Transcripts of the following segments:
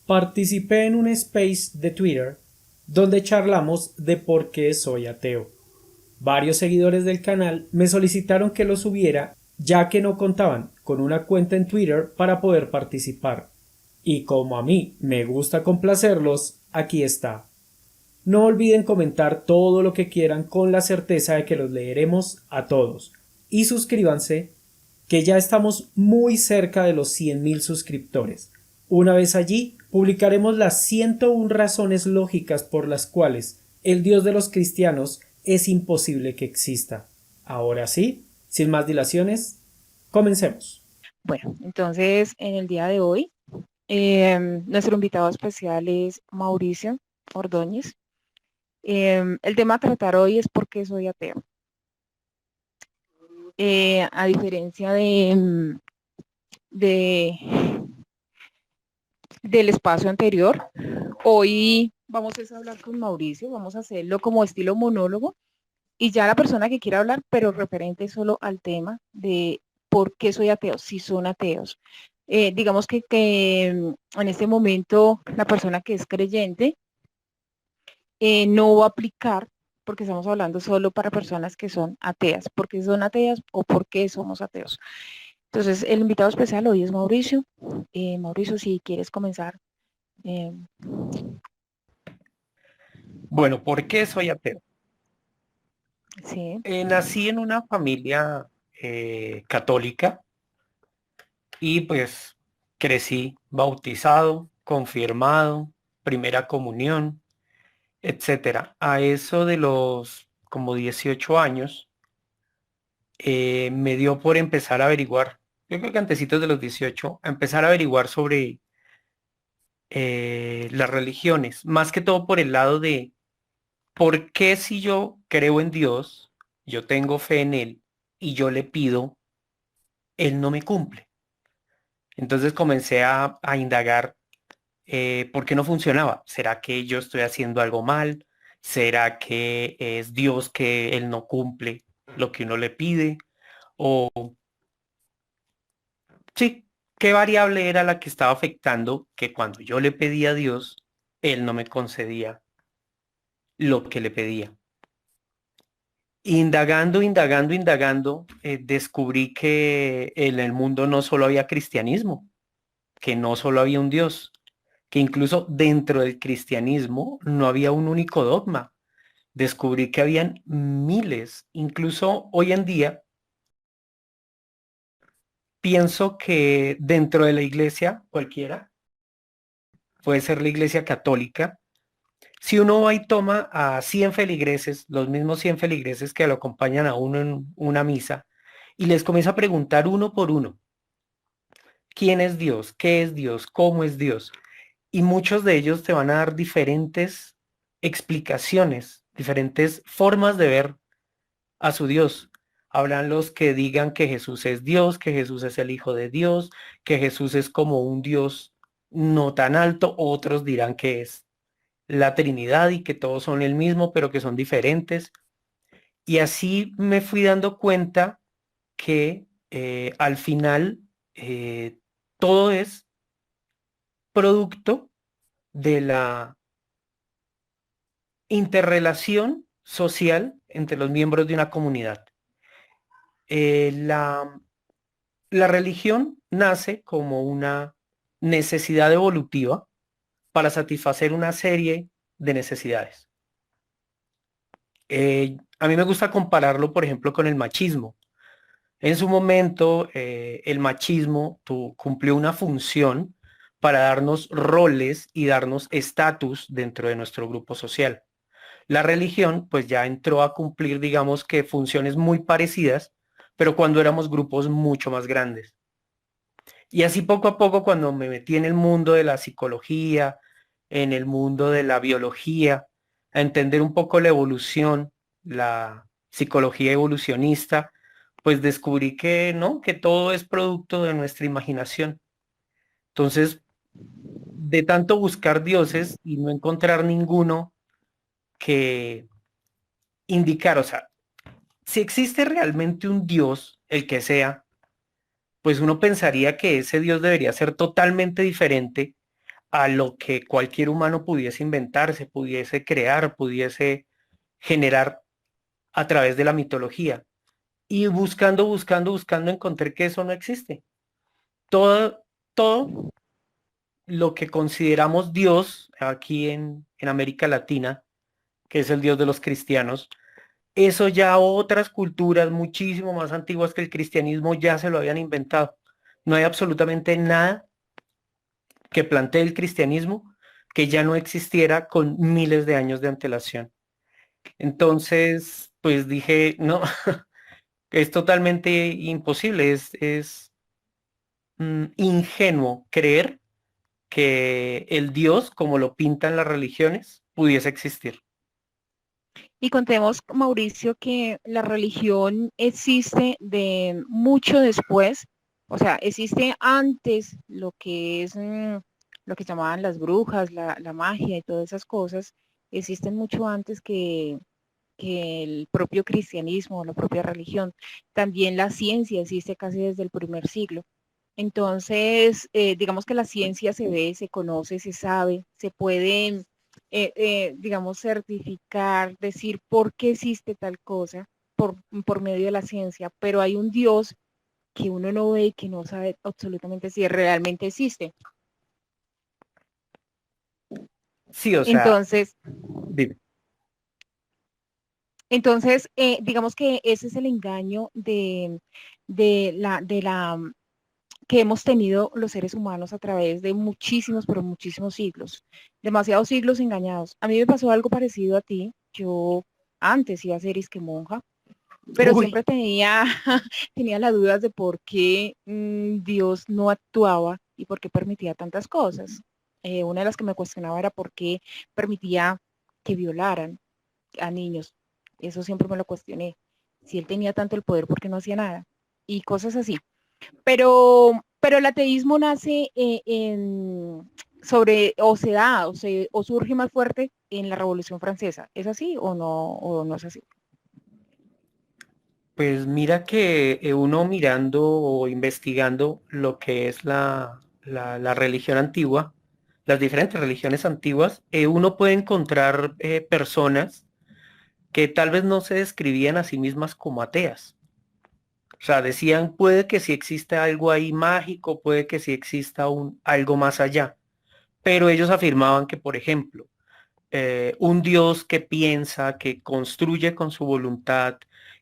Participé en un space de Twitter donde charlamos de por qué soy ateo. Varios seguidores del canal me solicitaron que lo subiera ya que no contaban con una cuenta en Twitter para poder participar. Y como a mí me gusta complacerlos, aquí está. No olviden comentar todo lo que quieran con la certeza de que los leeremos a todos. Y suscríbanse, que ya estamos muy cerca de los 100.000 suscriptores. Una vez allí, publicaremos las 101 razones lógicas por las cuales el Dios de los cristianos es imposible que exista. Ahora sí, sin más dilaciones, comencemos. Bueno, entonces en el día de hoy, nuestro invitado especial es Mauricio Ordóñez. El tema a tratar hoy es por qué soy ateo. A diferencia de- del espacio anterior, hoy vamos a hablar con Mauricio, vamos a hacerlo como estilo monólogo y ya la persona que quiera hablar, pero referente solo al tema de por qué soy ateo, si son ateos. Digamos que en este momento la persona que es creyente no va a aplicar porque estamos hablando solo para personas que son ateas. ¿Por qué son ateas o por qué somos ateos? Entonces, el invitado especial hoy es Mauricio. Mauricio, si quieres comenzar. eh, Bueno, ¿por qué soy ateo? sí, Nací en una familia católica y pues crecí bautizado, confirmado, primera comunión, etcétera. A eso de los como 18 años me dio por empezar a averiguar, yo creo que antecitos de los 18, a empezar a averiguar sobre las religiones, más que todo por el lado de ¿por qué si yo creo en Dios, yo tengo fe en Él y yo le pido, Él no me cumple? Entonces comencé a indagar por qué no funcionaba. ¿Será que yo estoy haciendo algo mal? ¿Será que es Dios que Él no cumple lo que uno le pide? O sí, ¿qué variable era la que estaba afectando que cuando yo le pedía a Dios, Él no me concedía lo que le pedía? Indagando, descubrí que en el mundo no solo había cristianismo, que no solo había un Dios, que incluso dentro del cristianismo no había un único dogma. Descubrí que habían miles, incluso hoy en día pienso que dentro de la iglesia cualquiera, puede ser la iglesia católica, si uno va y toma a 100 feligreses, los mismos 100 feligreses que lo acompañan a uno en una misa, y les comienza a preguntar uno por uno, ¿quién es Dios? ¿Qué es Dios? ¿Cómo es Dios? Y muchos de ellos te van a dar diferentes explicaciones, diferentes formas de ver a su Dios. Habrán los que digan que Jesús es Dios, que Jesús es el Hijo de Dios, que Jesús es como un Dios no tan alto. Otros dirán que es la Trinidad y que todos son el mismo, pero que son diferentes. Y así me fui dando cuenta que al final todo es producto de la interrelación social entre los miembros de una comunidad. Eh, la, la religión nace como una necesidad evolutiva para satisfacer una serie de necesidades. A mí me gusta compararlo, por ejemplo, con el machismo. En su momento, el machismo cumplió una función para darnos roles y darnos estatus dentro de nuestro grupo social. La religión, pues ya entró a cumplir, digamos que funciones muy parecidas, pero cuando éramos grupos mucho más grandes. Y así poco a poco, cuando me metí en el mundo de la psicología, en el mundo de la biología, a entender un poco la evolución, la psicología evolucionista, pues descubrí que no, que todo es producto de nuestra imaginación. Entonces, de tanto buscar dioses y no encontrar ninguno que indicar, o sea, si existe realmente un dios, el que sea, pues uno pensaría que ese dios debería ser totalmente diferente a lo que cualquier humano pudiese inventarse, pudiese crear, pudiese generar a través de la mitología. Y buscando, buscando, buscando, encontré que eso no existe. Todo, todo lo que consideramos Dios aquí en América Latina, que es el Dios de los cristianos, eso ya otras culturas muchísimo más antiguas que el cristianismo ya se lo habían inventado. No hay absolutamente nada que plantee el cristianismo que ya no existiera con miles de años de antelación. Entonces, pues dije, no, es totalmente imposible, es ingenuo creer que el Dios, como lo pintan las religiones, pudiese existir. Y contemos, Mauricio, que la religión existe de mucho después, o sea, existe antes lo que es lo que llamaban las brujas, la magia y todas esas cosas, existen mucho antes que el propio cristianismo, la propia religión. También la ciencia existe casi desde el primer siglo. Entonces, digamos que la ciencia se ve, se conoce, se sabe, se puede, digamos, certificar, decir por qué existe tal cosa por medio de la ciencia, pero hay un Dios que uno no ve y que no sabe absolutamente si realmente existe. Sí, o sea, Entonces, dime. digamos que ese es el engaño de la que hemos tenido los seres humanos a través de muchísimos, pero muchísimos siglos, demasiados siglos engañados. A mí me pasó algo parecido a ti. Yo antes iba a ser isque monja, pero Uy, siempre tenía, tenía las dudas de por qué Dios no actuaba y por qué permitía tantas cosas. Una de las que me cuestionaba era por qué permitía que violaran a niños. Eso siempre me lo cuestioné. Si él tenía tanto el poder, ¿por qué no hacía nada? Y cosas así. Pero el ateísmo nace sobre, o se da, o surge más fuerte en la Revolución Francesa. ¿Es así o no es así? pues mira que uno mirando o investigando lo que es la religión antigua, las diferentes religiones antiguas, uno puede encontrar personas que tal vez no se describían a sí mismas como ateas. O sea, decían, puede que sí exista algo ahí mágico, puede que sí exista algo más allá, pero ellos afirmaban que, por ejemplo, un Dios que piensa, que construye con su voluntad,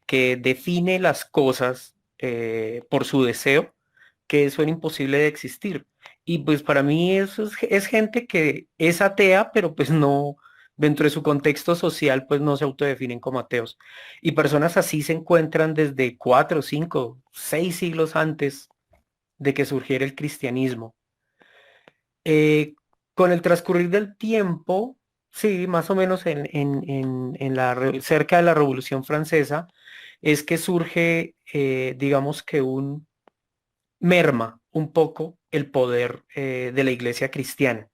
que define las cosas por su deseo, que eso era imposible de existir. Y pues para mí eso es gente que es atea, pero pues no, dentro de su contexto social, pues no se autodefinen como ateos. Y personas así se encuentran desde 4, 5, 6 siglos antes de que surgiera el cristianismo. Eh, con el transcurrir del tiempo, sí, más o menos cerca de la Revolución Francesa, es que surge, digamos que un merma un poco el poder de la iglesia cristiana,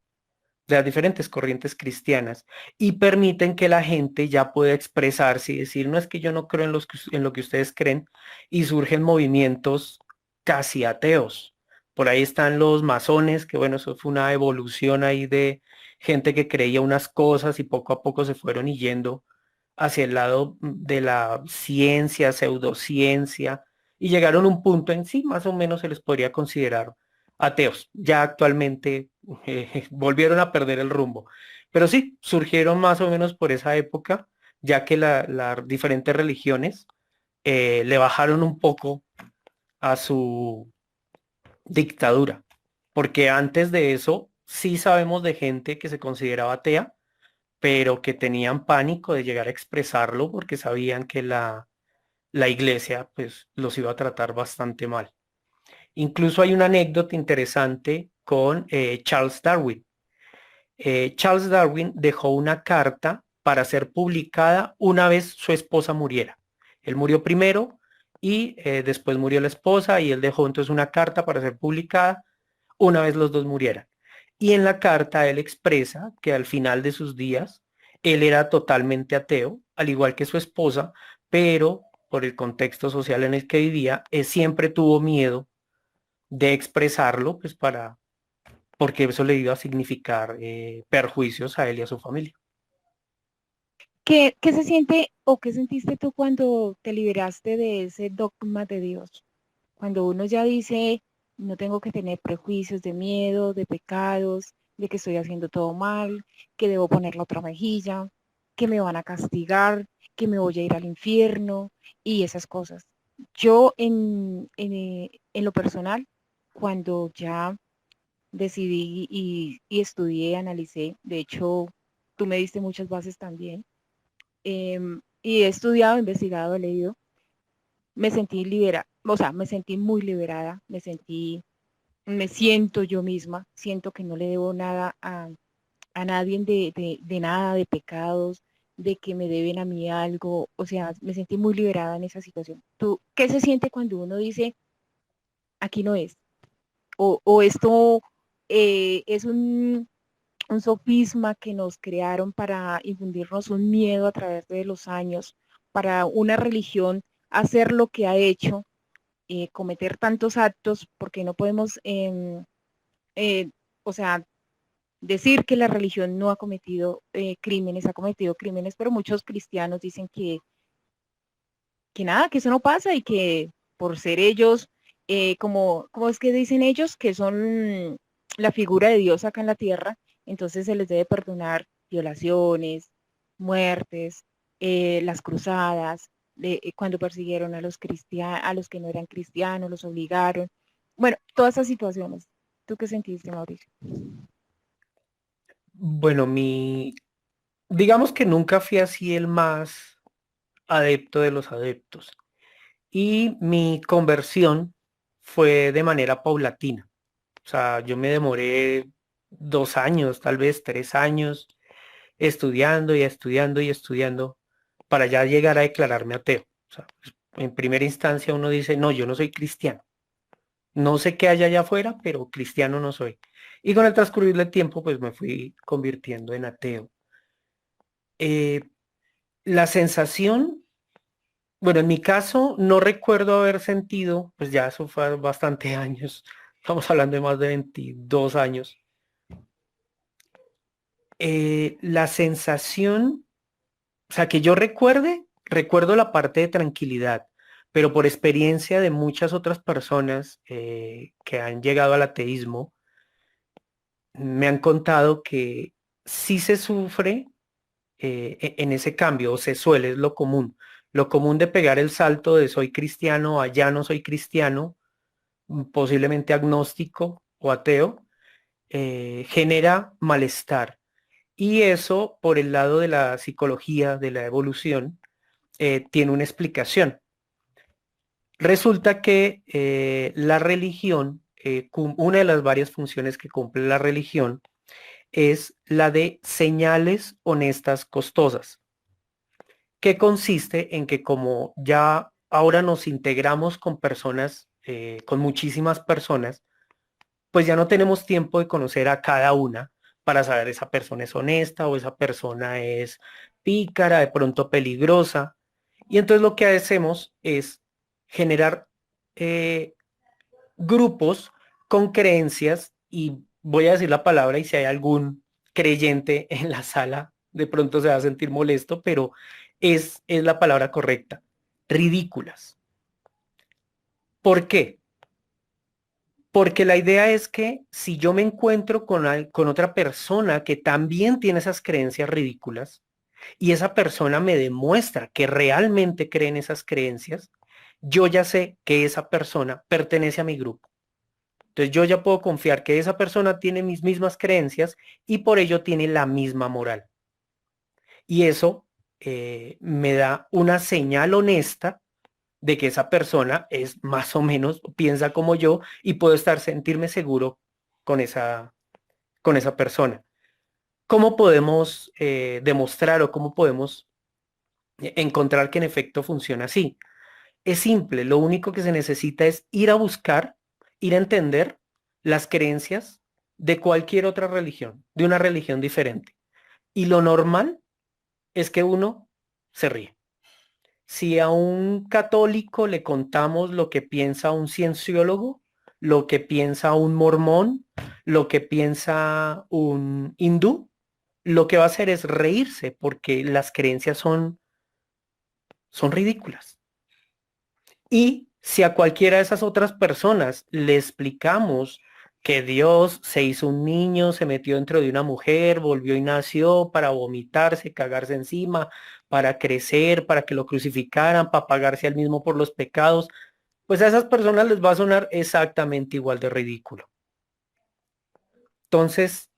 de las diferentes corrientes cristianas, y permiten que la gente ya pueda expresarse y decir, no es que yo no creo en lo que ustedes creen, y surgen movimientos casi ateos. Por ahí están los masones, que bueno, eso fue una evolución ahí de gente que creía unas cosas y poco a poco se fueron yendo hacia el lado de la ciencia, pseudociencia, y llegaron a un punto en sí, más o menos se les podría considerar ateos. Ya actualmente volvieron a perder el rumbo. Pero sí, surgieron más o menos por esa época, ya que las diferentes religiones le bajaron un poco a su dictadura. Porque antes de eso, sí sabemos de gente que se consideraba atea, pero que tenían pánico de llegar a expresarlo porque sabían que la iglesia pues los iba a tratar bastante mal. Incluso hay una anécdota interesante con Charles Darwin. Charles Darwin dejó una carta para ser publicada una vez su esposa muriera. Él murió primero y después murió la esposa y él dejó entonces una carta para ser publicada una vez los dos murieran. Y en la carta él expresa que al final de sus días él era totalmente ateo, al igual que su esposa, pero por el contexto social en el que vivía, siempre tuvo miedo de expresarlo, pues porque eso le iba a significar perjuicios a él y a su familia. ¿Qué se siente o qué sentiste tú cuando te liberaste de ese dogma de Dios? Cuando uno ya dice, no tengo que tener prejuicios de miedo, de pecados, de que estoy haciendo todo mal, que debo poner la otra mejilla, que me van a castigar, que me voy a ir al infierno y esas cosas. Yo en lo personal, cuando ya decidí y estudié, analicé, de hecho, tú me diste muchas bases también, y he estudiado, investigado, he leído, me sentí liberada, o sea, me sentí muy liberada, me siento yo misma, siento que no le debo nada a nadie de nada, de pecados, de que me deben a mí algo, o sea, me sentí muy liberada en esa situación. ¿Tú qué se siente cuando uno dice, aquí no es? O esto es un sofisma que nos crearon para infundirnos un miedo a través de los años, para una religión hacer lo que ha hecho, cometer tantos actos, porque no podemos, eh, o sea, decir que la religión no ha cometido crímenes, ha cometido crímenes, pero muchos cristianos dicen que nada, que eso no pasa y que por ser ellos, como es que dicen ellos, que son la figura de Dios acá en la tierra, entonces se les debe perdonar violaciones, muertes, las cruzadas, cuando persiguieron a los cristianos, a los que no eran cristianos, los obligaron. Bueno, todas esas situaciones. ¿Tú qué sentiste, Mauricio? Bueno, digamos que nunca fui así el más adepto de los adeptos. Y mi conversión fue de manera paulatina. O sea, yo me demoré 2 años, tal vez 3 años, estudiando y estudiando y estudiando para ya llegar a declararme ateo. O sea, pues, en primera instancia uno dice, no, yo no soy cristiano. No sé qué hay allá afuera, pero cristiano no soy. Y con el transcurrir del tiempo, pues me fui convirtiendo en ateo. Eh, la sensación, bueno, en mi caso no recuerdo haber sentido, pues ya eso fue bastante años, estamos hablando de más de 22 años. La sensación, o sea, que yo recuerdo la parte de tranquilidad, pero por experiencia de muchas otras personas que han llegado al ateísmo, me han contado que sí se sufre en ese cambio, o se suele, es lo común. Lo común de pegar el salto de soy cristiano a ya no soy cristiano, posiblemente agnóstico o ateo, genera malestar. Y eso, por el lado de la psicología, de la evolución, tiene una explicación. Resulta que la religión, una de las varias funciones que cumple la religión, es la de señales honestas costosas, que consiste en que como ya ahora nos integramos con personas, con muchísimas personas, pues ya no tenemos tiempo de conocer a cada una para saber esa persona es honesta o esa persona es pícara, de pronto peligrosa. Y entonces lo que hacemos es generar eh, grupos con creencias, y voy a decir la palabra y si hay algún creyente en la sala, de pronto se va a sentir molesto, pero es la palabra correcta, ridículas. ¿Por qué? Porque la idea es que si yo me encuentro con otra persona que también tiene esas creencias ridículas y esa persona me demuestra que realmente cree en esas creencias, yo ya sé que esa persona pertenece a mi grupo. Entonces yo ya puedo confiar que esa persona tiene mis mismas creencias y por ello tiene la misma moral. Y eso me da una señal honesta de que esa persona es más o menos, piensa como yo y puedo sentirme seguro con esa persona. ¿Cómo podemos demostrar o cómo podemos encontrar que en efecto funciona así? Es simple, lo único que se necesita es ir a buscar, ir a entender las creencias de cualquier otra religión, de una religión diferente. Y lo normal es que uno se ríe. Si a un católico le contamos lo que piensa un cienciólogo, lo que piensa un mormón, lo que piensa un hindú, lo que va a hacer es reírse porque las creencias son ridículas. Y si a cualquiera de esas otras personas le explicamos que Dios se hizo un niño, se metió dentro de una mujer, volvió y nació para vomitarse, cagarse encima, para crecer, para que lo crucificaran, para pagarse al mismo por los pecados, pues a esas personas les va a sonar exactamente igual de ridículo. Entonces,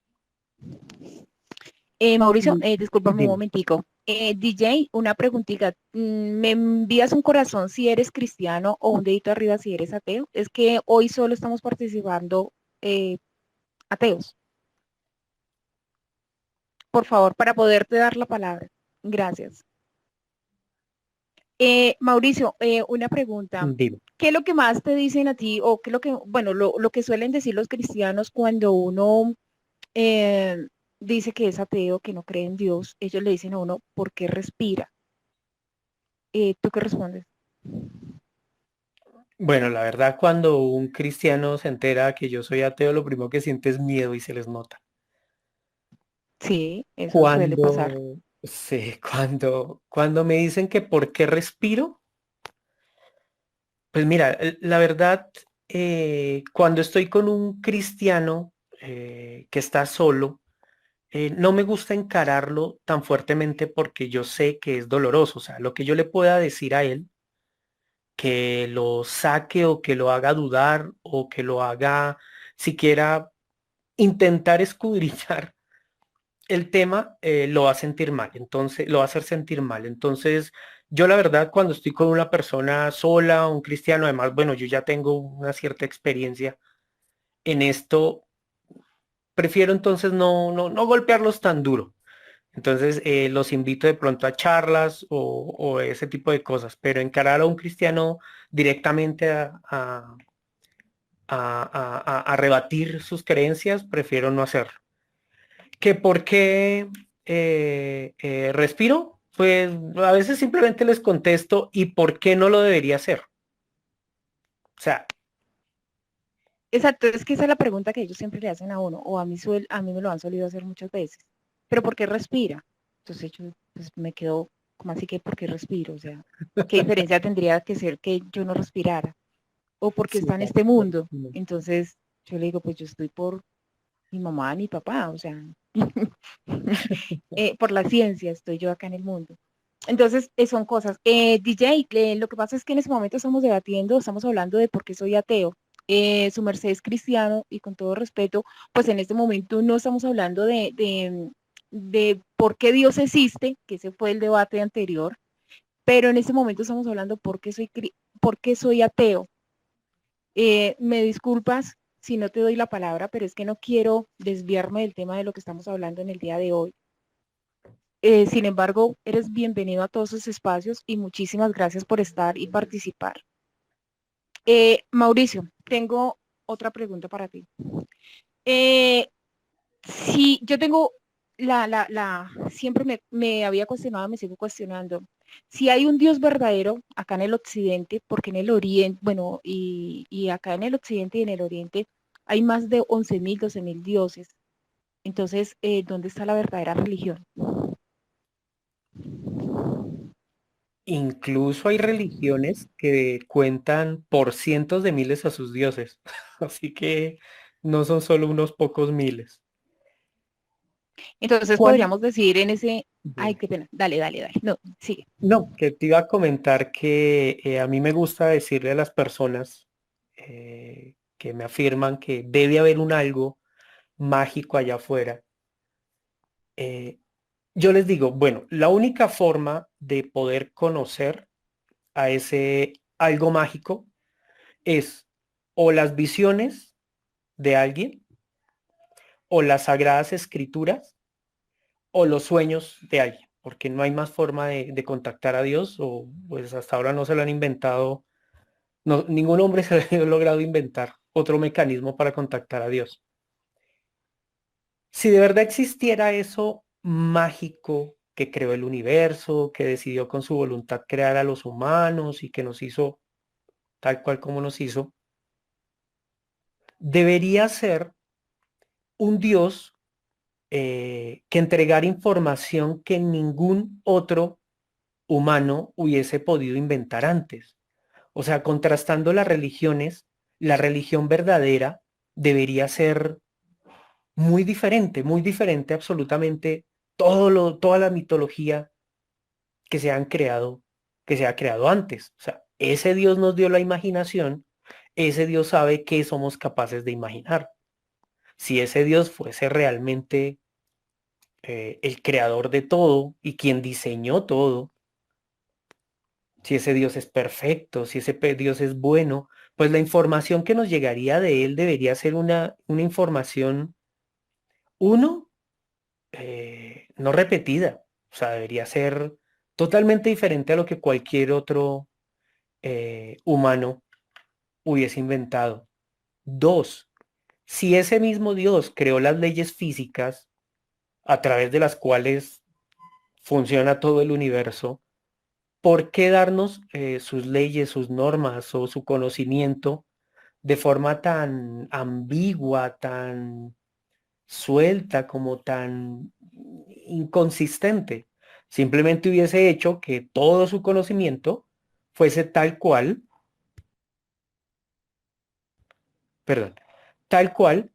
Mauricio, discúlpame un dime. momentico. DJ, una preguntita. ¿Me envías un corazón si eres cristiano o un dedito arriba si eres ateo? Es que hoy solo estamos participando eh, ateos. Por favor, para poderte dar la palabra. Gracias. Mauricio, una pregunta. Dime. ¿Qué es lo que más te dicen a ti o qué es lo que, bueno, lo que suelen decir los cristianos cuando uno eh, dice que es ateo, que no cree en Dios? Ellos le dicen a uno, ¿por qué respira? ¿Tú qué respondes? Bueno, la verdad, cuando un cristiano se entera que yo soy ateo, lo primero que siente es miedo y se les nota. Sí, eso suele pasar. Cuando, sí, cuando me dicen que por qué respiro, pues mira, la verdad, cuando estoy con un cristiano que está solo, no me gusta encararlo tan fuertemente porque yo sé que es doloroso. O sea, lo que yo le pueda decir a él, que lo saque o que lo haga dudar o que lo haga siquiera intentar escudriñar el tema, lo va a sentir mal, entonces lo va a hacer sentir mal. Entonces, yo la verdad, cuando estoy con una persona sola, un cristiano, además, bueno, yo ya tengo una cierta experiencia en esto, prefiero entonces no golpearlos tan duro. Entonces, los invito de pronto a charlas o ese tipo de cosas, pero encarar a un cristiano directamente a rebatir sus creencias, prefiero no hacerlo. ¿Que por qué respiro? Pues a veces simplemente les contesto y por qué no lo debería hacer. O sea, Exacto, es que esa es la pregunta que ellos siempre le hacen a uno, o a mí me lo han solido hacer muchas veces. ¿Pero por qué respira? Entonces yo pues, me quedo como así que ¿por qué respiro? O sea, ¿qué diferencia tendría que ser que yo no respirara? ¿O porque sí, está en este mundo? Entonces yo le digo, pues yo estoy por mi mamá, mi papá, o sea, por la ciencia estoy yo acá en el mundo. Entonces, son cosas. DJ, lo que pasa es que en ese momento estamos debatiendo, estamos hablando de por qué soy ateo. Su merced es cristiano y con todo respeto, pues en este momento no estamos hablando de por qué Dios existe, que ese fue el debate anterior, pero en este momento estamos hablando por qué soy ateo. Me disculpas si no te doy la palabra, pero es que no quiero desviarme del tema de lo que estamos hablando en el día de hoy. Sin embargo, eres bienvenido a todos esos espacios y muchísimas gracias por estar y participar. Mauricio, tengo otra pregunta para ti. Eh, si yo tengo siempre me había cuestionado, me sigo cuestionando, si hay un Dios verdadero acá en el occidente, porque en el oriente, bueno, y acá en el occidente y en el oriente hay más de 11.000, 12.000 dioses. Entonces, ¿dónde está la verdadera religión? incluso hay religiones que cuentan por cientos de miles a sus dioses. Así que no son solo unos pocos miles. Entonces ¿Cuál? podríamos decir en ese, ay, Dime. qué pena, dale, dale, dale, no, sigue. No, que te iba a comentar que a mí me gusta decirle a las personas que me afirman que debe haber un algo mágico allá afuera. eh, yo les digo, bueno, la única forma de poder conocer a ese algo mágico es o las visiones de alguien, o las sagradas escrituras, o los sueños de alguien, porque no hay más forma de contactar a Dios, o pues hasta ahora no se lo han inventado. No, ningún hombre se ha logrado inventar otro mecanismo para contactar a Dios. Si de verdad existiera eso mágico que creó el universo, que decidió con su voluntad crear a los humanos y que nos hizo tal cual como nos hizo, debería ser un Dios que entregara información que ningún otro humano hubiese podido inventar antes. O sea, contrastando las religiones, la religión verdadera debería ser muy diferente absolutamente toda la mitología que se han creado, que se ha creado antes. O sea, ese Dios nos dio la imaginación, ese Dios sabe qué somos capaces de imaginar. Si ese Dios fuese realmente el creador de todo y quien diseñó todo, si ese Dios es perfecto, si ese Dios es bueno, pues la información que nos llegaría de él debería ser una información, uno, no repetida, o sea, debería ser totalmente diferente a lo que cualquier otro humano hubiese inventado. Dos, si ese mismo Dios creó las leyes físicas a través de las cuales funciona todo el universo, ¿por qué darnos sus leyes, sus normas o su conocimiento de forma tan ambigua, tan suelta, como tan inconsistente? Simplemente hubiese hecho que todo su conocimiento fuese tal cual, perdón, tal cual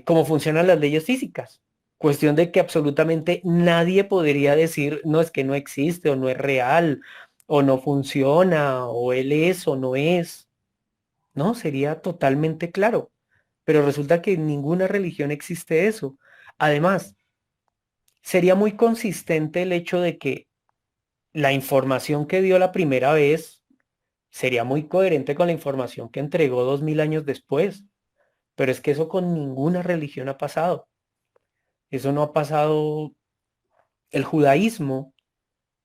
como funcionan las leyes físicas. Cuestión de que absolutamente nadie podría decir, no, es que no existe o no es real o no funciona o él es o no es. No, sería totalmente claro. Pero resulta que en ninguna religión existe eso. Además, sería muy consistente el hecho de que la información que dio la primera vez sería muy coherente con la información que entregó 2000 años después. Pero es que eso con ninguna religión ha pasado. Eso no ha pasado. El judaísmo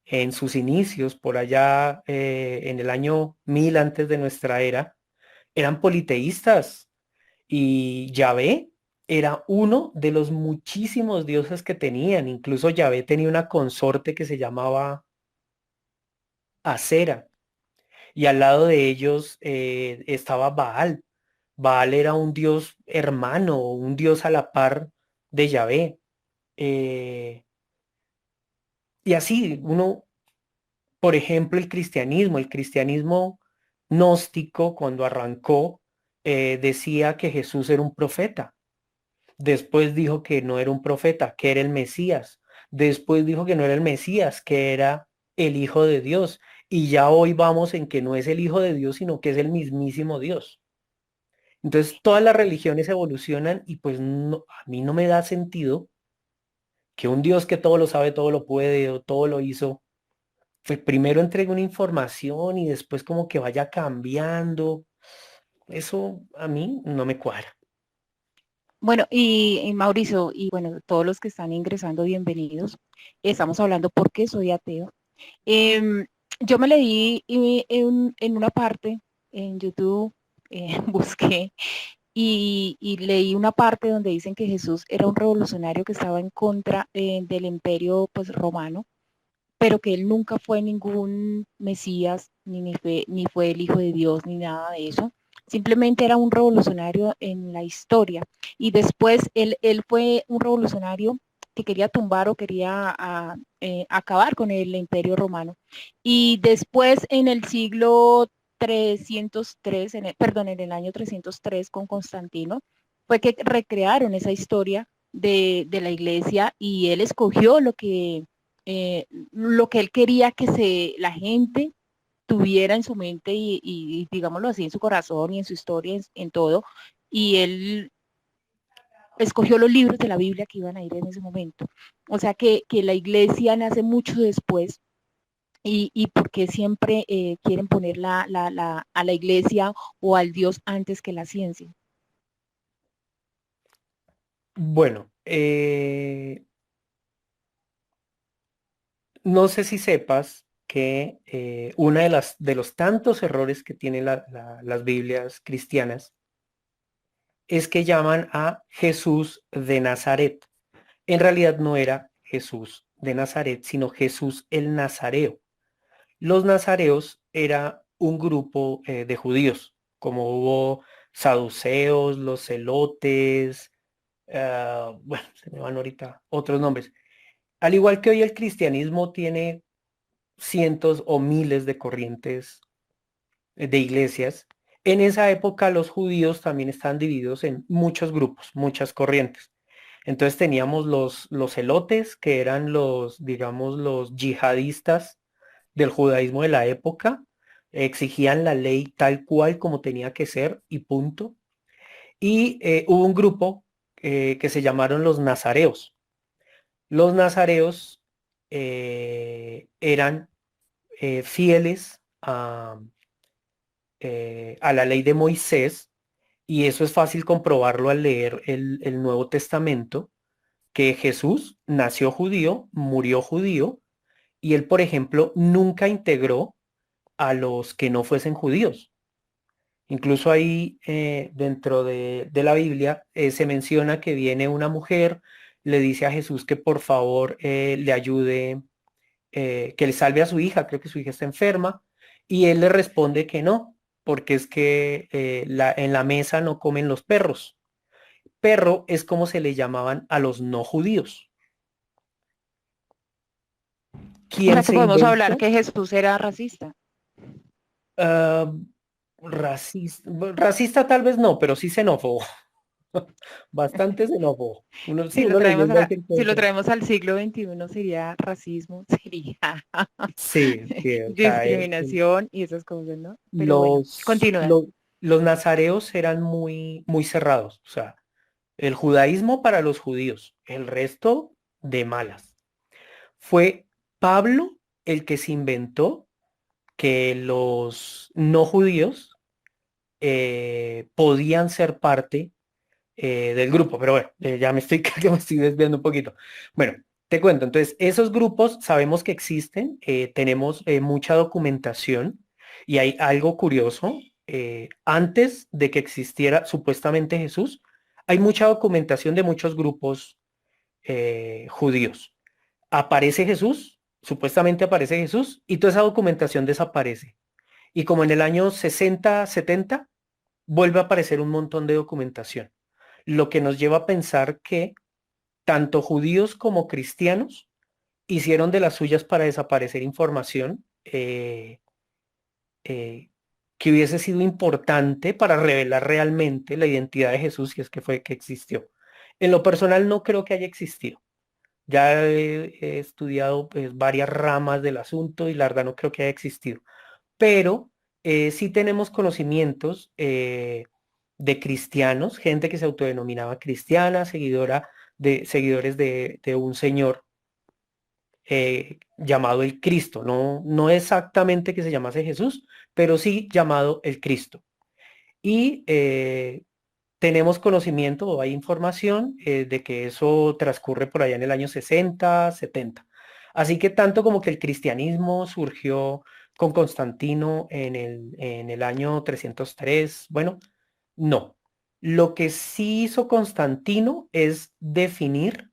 en sus inicios, por allá en el año 1000 antes de nuestra era, eran politeístas y Yahvé era uno de los muchísimos dioses que tenían. Incluso Yahvé tenía una consorte que se llamaba Acera y al lado de ellos estaba Baal. Baal era un dios hermano, un dios a la par de Yahvé. Eh, y así, uno, por ejemplo, el cristianismo gnóstico, cuando arrancó, decía que Jesús era un profeta. Después dijo que no era un profeta, que era el Mesías. Después dijo que no era el Mesías, que era el Hijo de Dios. Y ya hoy vamos en que no es el Hijo de Dios, sino que es el mismísimo Dios. Entonces, todas las religiones evolucionan y pues a mí no me da sentido que un Dios que todo lo sabe, todo lo puede o todo lo hizo, pues primero entregue una información y después como que vaya cambiando. Eso a mí no me cuadra. Bueno, y Mauricio, y bueno, todos los que están ingresando, bienvenidos. Estamos hablando por qué soy ateo. Em, yo me leí en una parte en YouTube, busqué y leí una parte donde dicen que Jesús era un revolucionario que estaba en contra del imperio pues romano, pero que él nunca fue ningún Mesías, ni fue el Hijo de Dios, ni nada de eso. Simplemente era un revolucionario en la historia. Y después él fue un revolucionario que quería tumbar o quería acabar con el imperio romano. Y después en el siglo 303, perdón, en el año 303 con Constantino, fue que recrearon esa historia de la iglesia y él escogió lo que él quería que la gente tuviera en su mente y digámoslo así, en su corazón y en su historia, en todo. Y él escogió los libros de la Biblia que iban a ir en ese momento. O sea que la iglesia nace mucho después y porque siempre quieren poner a la iglesia o al Dios antes que la ciencia. Bueno, no sé si sepas que una de los tantos errores que tienen las Biblias cristianas es que llaman a Jesús de Nazaret. En realidad no era Jesús de Nazaret, sino Jesús el Nazareo. Los nazareos era un grupo de judíos, como hubo saduceos, los celotes, bueno, se me van ahorita otros nombres. Al igual que hoy el cristianismo tiene cientos o miles de corrientes de iglesias, en esa época los judíos también estaban divididos en muchos grupos, muchas corrientes. Entonces teníamos los celotes, que eran los, digamos, los yihadistas del judaísmo de la época, exigían la ley tal cual como tenía que ser y punto. Y hubo un grupo que se llamaron los nazareos. Los nazareos eran fieles a la ley de Moisés, y eso es fácil comprobarlo al leer el Nuevo Testamento, que Jesús nació judío, murió judío, y él, por ejemplo, nunca integró a los que no fuesen judíos. Incluso ahí dentro de la Biblia se menciona que viene una mujer, le dice a Jesús que por favor le ayude, que le salve a su hija, creo que su hija está enferma, y él le responde que no, porque es que en la mesa no comen los perros. Perro es como se le llamaban a los no judíos. O ¿Quién sea que se podemos inventa? hablar que Jesús era racista. Ah, racista, racista tal vez no, pero sí xenófobo, bastante xenófobo. Uno, sí, Si lo uno traemos leyendo ahí a, se si lo encuentra. traemos al siglo XXI sería racismo, sería Sí, sí, o sea, discriminación y esas cosas, ¿no? Pero bueno, los, continúa. los, los nazareos eran muy, muy cerrados, o sea, el judaísmo para los judíos, el resto de malas. Fue Pablo el que se inventó que los no judíos podían ser parte del grupo, pero bueno, ya me estoy, creo que me estoy desviando un poquito. Bueno, te cuento, entonces, esos grupos sabemos que existen, tenemos mucha documentación, y hay algo curioso, antes de que existiera supuestamente Jesús, hay mucha documentación de muchos grupos judíos. Aparece Jesús, supuestamente aparece Jesús, y toda esa documentación desaparece. Y como en el año 60, 70, vuelve a aparecer un montón de documentación, lo que nos lleva a pensar que tanto judíos como cristianos hicieron de las suyas para desaparecer información eh, que hubiese sido importante para revelar realmente la identidad de Jesús, si es que fue que existió. En lo personal no creo que haya existido. Ya he estudiado pues, varias ramas del asunto y la verdad no creo que haya existido. Pero sí tenemos conocimientos de cristianos, gente que se autodenominaba cristiana, seguidores de un señor llamado el Cristo. No, no exactamente que se llamase Jesús, pero sí llamado el Cristo. Y tenemos conocimiento o hay información de que eso transcurre por allá en el año 60, 70. Así que tanto como que el cristianismo surgió con Constantino en el año 303, bueno, no. Lo que sí hizo Constantino es definir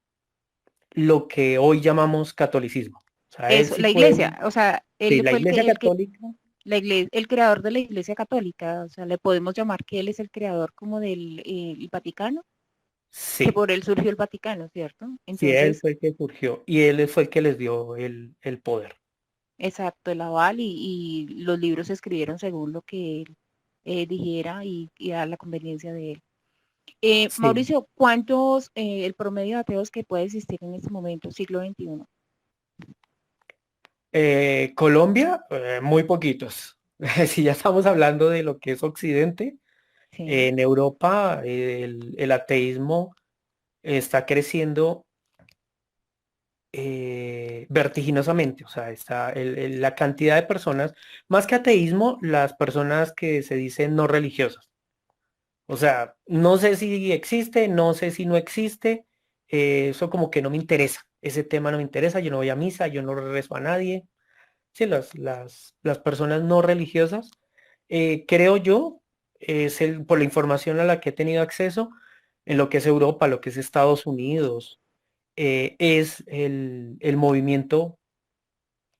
lo que hoy llamamos catolicismo. O sea, él Eso, sí la fue, iglesia, o sea, sí, él la fue Iglesia el que, Católica, la iglesia, el creador de la iglesia católica, o sea, le podemos llamar que él es el creador como del el Vaticano, que sí. por él surgió el Vaticano, ¿cierto? Sí, él Entonces, fue el que surgió y él fue el que les dio el poder. exacto, el aval y los libros se escribieron según lo que él dijera y a la conveniencia de él. Sí. Mauricio, ¿cuántos, el promedio de ateos que puede existir en este momento, siglo XXI? Colombia, muy poquitos. Si ya estamos hablando de lo que es Occidente, Sí. en Europa el ateísmo está creciendo vertiginosamente. O sea, está la cantidad de personas, más que ateísmo, las personas que se dicen no religiosas. O sea, no sé si existe, no sé si no existe, eso como que no me interesa, ese tema no me interesa, yo no voy a misa, yo no rezo a nadie. Sí, las personas no religiosas, creo yo, por la información a la que he tenido acceso, en lo que es Europa, lo que es Estados Unidos, es el movimiento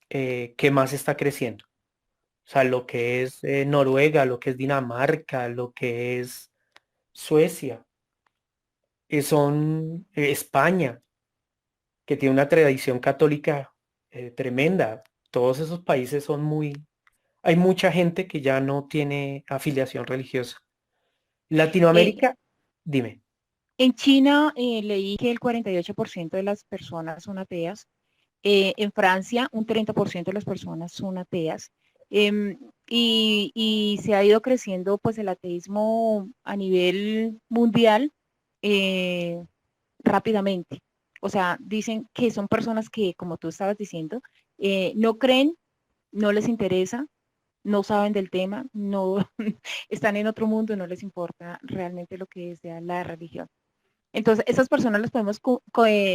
que más está creciendo. O sea, lo que es Noruega, lo que es Dinamarca, lo que es Suecia, España, que tiene una tradición católica tremenda. Todos esos países son muy... Hay mucha gente que ya no tiene afiliación religiosa. Eh, Latinoamérica, dime. en China leí que el 48% de las personas son ateas. En Francia, un 30% de las personas son ateas. Em, y se ha ido creciendo pues el ateísmo a nivel mundial eh, rápidamente. O sea, dicen que son personas que, como tú estabas diciendo, no creen, no les interesa, no saben del tema, no están en otro mundo, no les importa realmente lo que sea la religión. Entonces, esas personas las podemos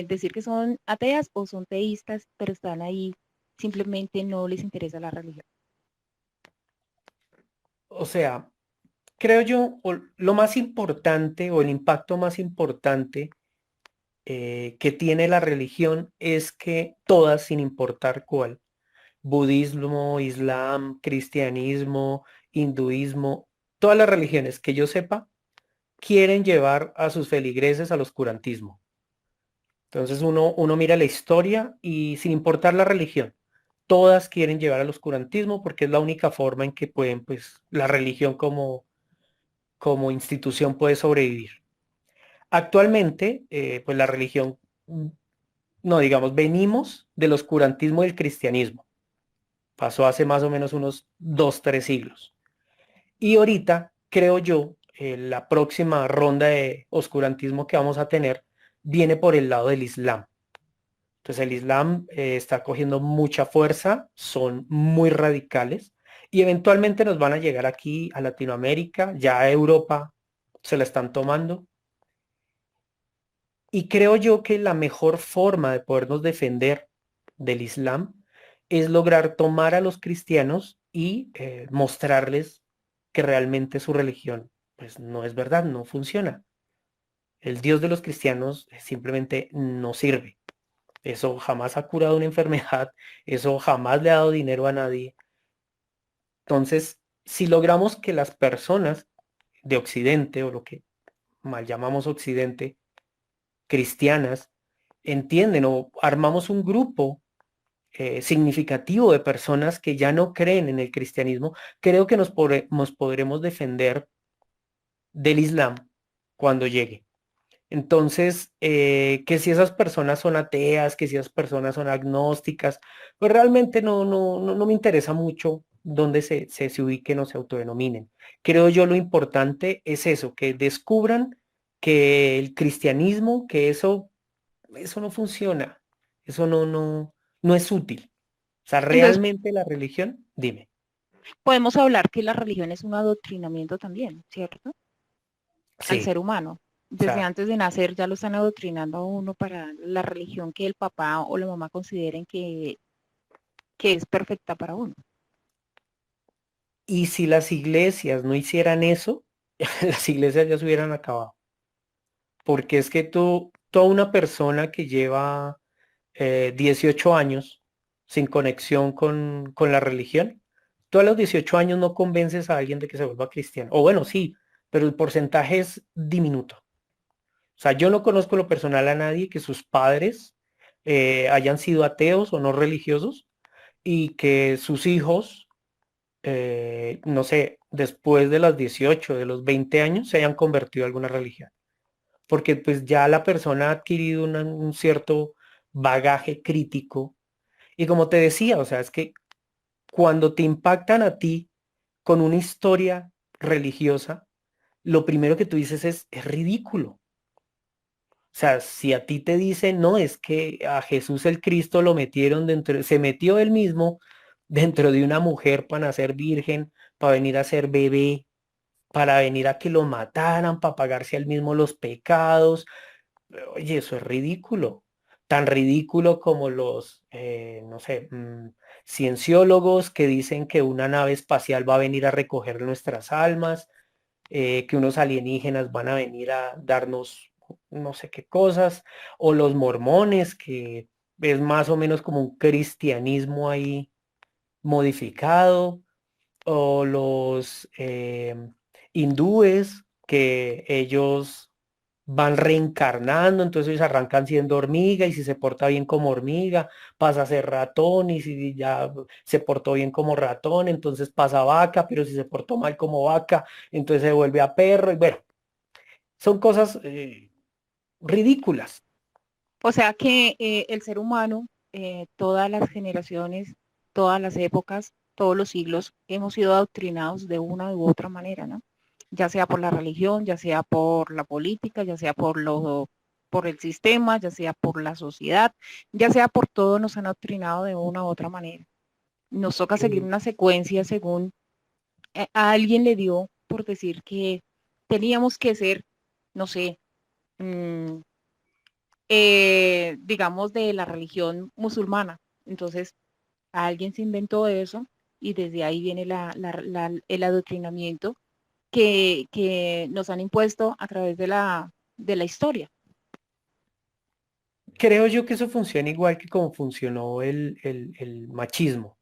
decir que son ateas o son teístas, pero están ahí, simplemente no les interesa la religión. O sea, creo yo, lo más importante o el impacto más importante que tiene la religión es que todas, sin importar cuál, budismo, islam, cristianismo, hinduismo, todas las religiones que yo sepa, quieren llevar a sus feligreses al oscurantismo. Entonces uno mira la historia y sin importar la religión, todas quieren llevar al oscurantismo porque es la única forma en que pueden, pues, la religión como institución puede sobrevivir. Actualmente, pues la religión, no digamos, venimos del oscurantismo y del cristianismo. Pasó hace más o menos unos 2, 3 siglos. Y ahorita, creo yo, la próxima ronda de oscurantismo que vamos a tener viene por el lado del Islam. Entonces el Islam está cogiendo mucha fuerza, son muy radicales y eventualmente nos van a llegar aquí a Latinoamérica, ya a Europa se la están tomando. Y creo yo que la mejor forma de podernos defender del Islam es lograr tomar a los cristianos y mostrarles que realmente su religión pues no es verdad, no funciona. El Dios de los cristianos simplemente no sirve. Eso jamás ha curado una enfermedad, eso jamás le ha dado dinero a nadie. Entonces, si logramos que las personas de Occidente, o lo que mal llamamos Occidente, cristianas, entienden o armamos un grupo significativo de personas que ya no creen en el cristianismo, creo que nos podremos defender del Islam cuando llegue. Entonces, que si esas personas son ateas, que si esas personas son agnósticas, pues realmente no me interesa mucho dónde se ubiquen o se autodenominen. Creo yo lo importante es eso, que descubran que el cristianismo, que eso no funciona, eso no es útil. O sea, Entonces, realmente la religión, dime. podemos hablar que la religión es un adoctrinamiento también, ¿cierto? Al Sí, ser humano. o Desde sea, antes de nacer ya lo están adoctrinando a uno para la religión que el papá o la mamá consideren que es perfecta para uno. y si las iglesias no hicieran eso, las iglesias ya se hubieran acabado. Porque es que toda una persona que lleva 18 años sin conexión con la religión, tú a los 18 años no convences a alguien de que se vuelva cristiano. O bueno, sí, pero el porcentaje es diminuto. O sea, yo no conozco en lo personal a nadie que sus padres hayan sido ateos o no religiosos y que sus hijos, no sé, después de los 18, de los 20 años, se hayan convertido a alguna religión. Porque pues ya la persona ha adquirido un cierto bagaje crítico. Y como te decía, o sea, es que cuando te impactan a ti con una historia religiosa, lo primero que tú dices es ridículo. O sea, si a ti te dicen, no, es que a Jesús el Cristo lo metieron dentro, se metió él mismo dentro de una mujer para nacer virgen, para venir a ser bebé, para venir a que lo mataran, para pagarse al mismo los pecados. Oye, eso es ridículo. Tan ridículo como los, no sé, cienciólogos que dicen que una nave espacial va a venir a recoger nuestras almas, que unos alienígenas van a venir a darnos no sé qué cosas, o los mormones, que es más o menos como un cristianismo ahí modificado, o los hindúes, que ellos van reencarnando, entonces ellos arrancan siendo hormiga y si se porta bien como hormiga, pasa a ser ratón y si ya se portó bien como ratón, entonces pasa a vaca, pero si se portó mal como vaca, entonces se vuelve a perro y bueno, son cosas ridículas. O sea que el ser humano, todas las generaciones, todas las épocas, todos los siglos, hemos sido adoctrinados de una u otra manera, ¿no? Ya sea por la religión, ya sea por la política, ya sea por el sistema, ya sea por la sociedad, ya sea por todo, nos han adoctrinado de una u otra manera. Nos toca seguir Eh, una secuencia según a alguien le dio por decir que teníamos que ser, no sé, mm, digamos, de la religión musulmana. Entonces, alguien se inventó eso y desde ahí viene el adoctrinamiento que nos han impuesto a través de la historia. Creo yo que eso funciona igual que como funcionó el machismo.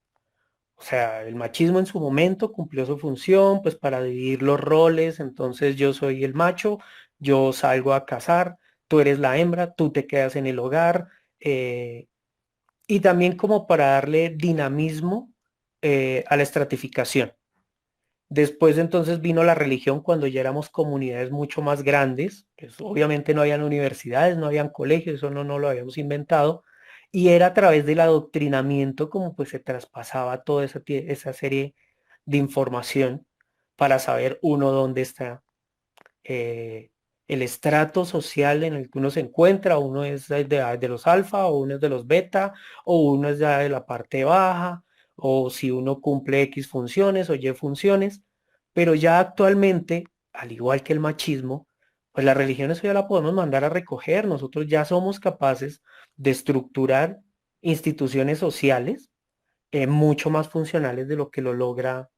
O sea, el machismo en su momento cumplió su función, pues para dividir los roles, entonces yo soy el macho, yo salgo a cazar, tú eres la hembra, tú te quedas en el hogar, eh, y también como para darle dinamismo a la estratificación. Después entonces vino la religión cuando ya éramos comunidades mucho más grandes, pues obviamente no habían universidades, no habían colegios, eso no lo habíamos inventado, y era a través del adoctrinamiento como pues se traspasaba toda esa serie de información para saber uno dónde está, eh, el estrato social en el que uno se encuentra, uno es de los alfa, o uno es de los beta, o uno es ya de la parte baja, o si uno cumple X funciones o Y funciones, pero ya actualmente, al igual que el machismo, pues la religión eso ya la podemos mandar a recoger, nosotros ya somos capaces de estructurar instituciones sociales mucho más funcionales de lo que lo logra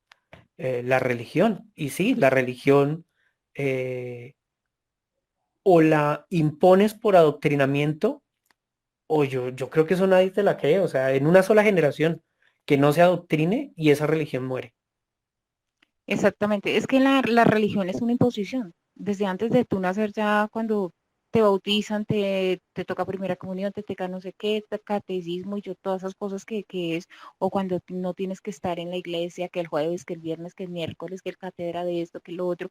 la religión. Y sí, la religión eh, o la impones por adoctrinamiento, o yo creo que eso nadie te la cree, o sea, en una sola generación que no se adoctrine y esa religión muere. Exactamente. Es que la religión es una imposición. Desde antes de tú nacer, ya cuando te bautizan, te toca primera comunión, te toca no sé qué, catecismo y yo, todas esas cosas que es, o cuando no tienes que estar en la iglesia, que el jueves, que el viernes, que el miércoles, que el catedra de esto, que lo otro.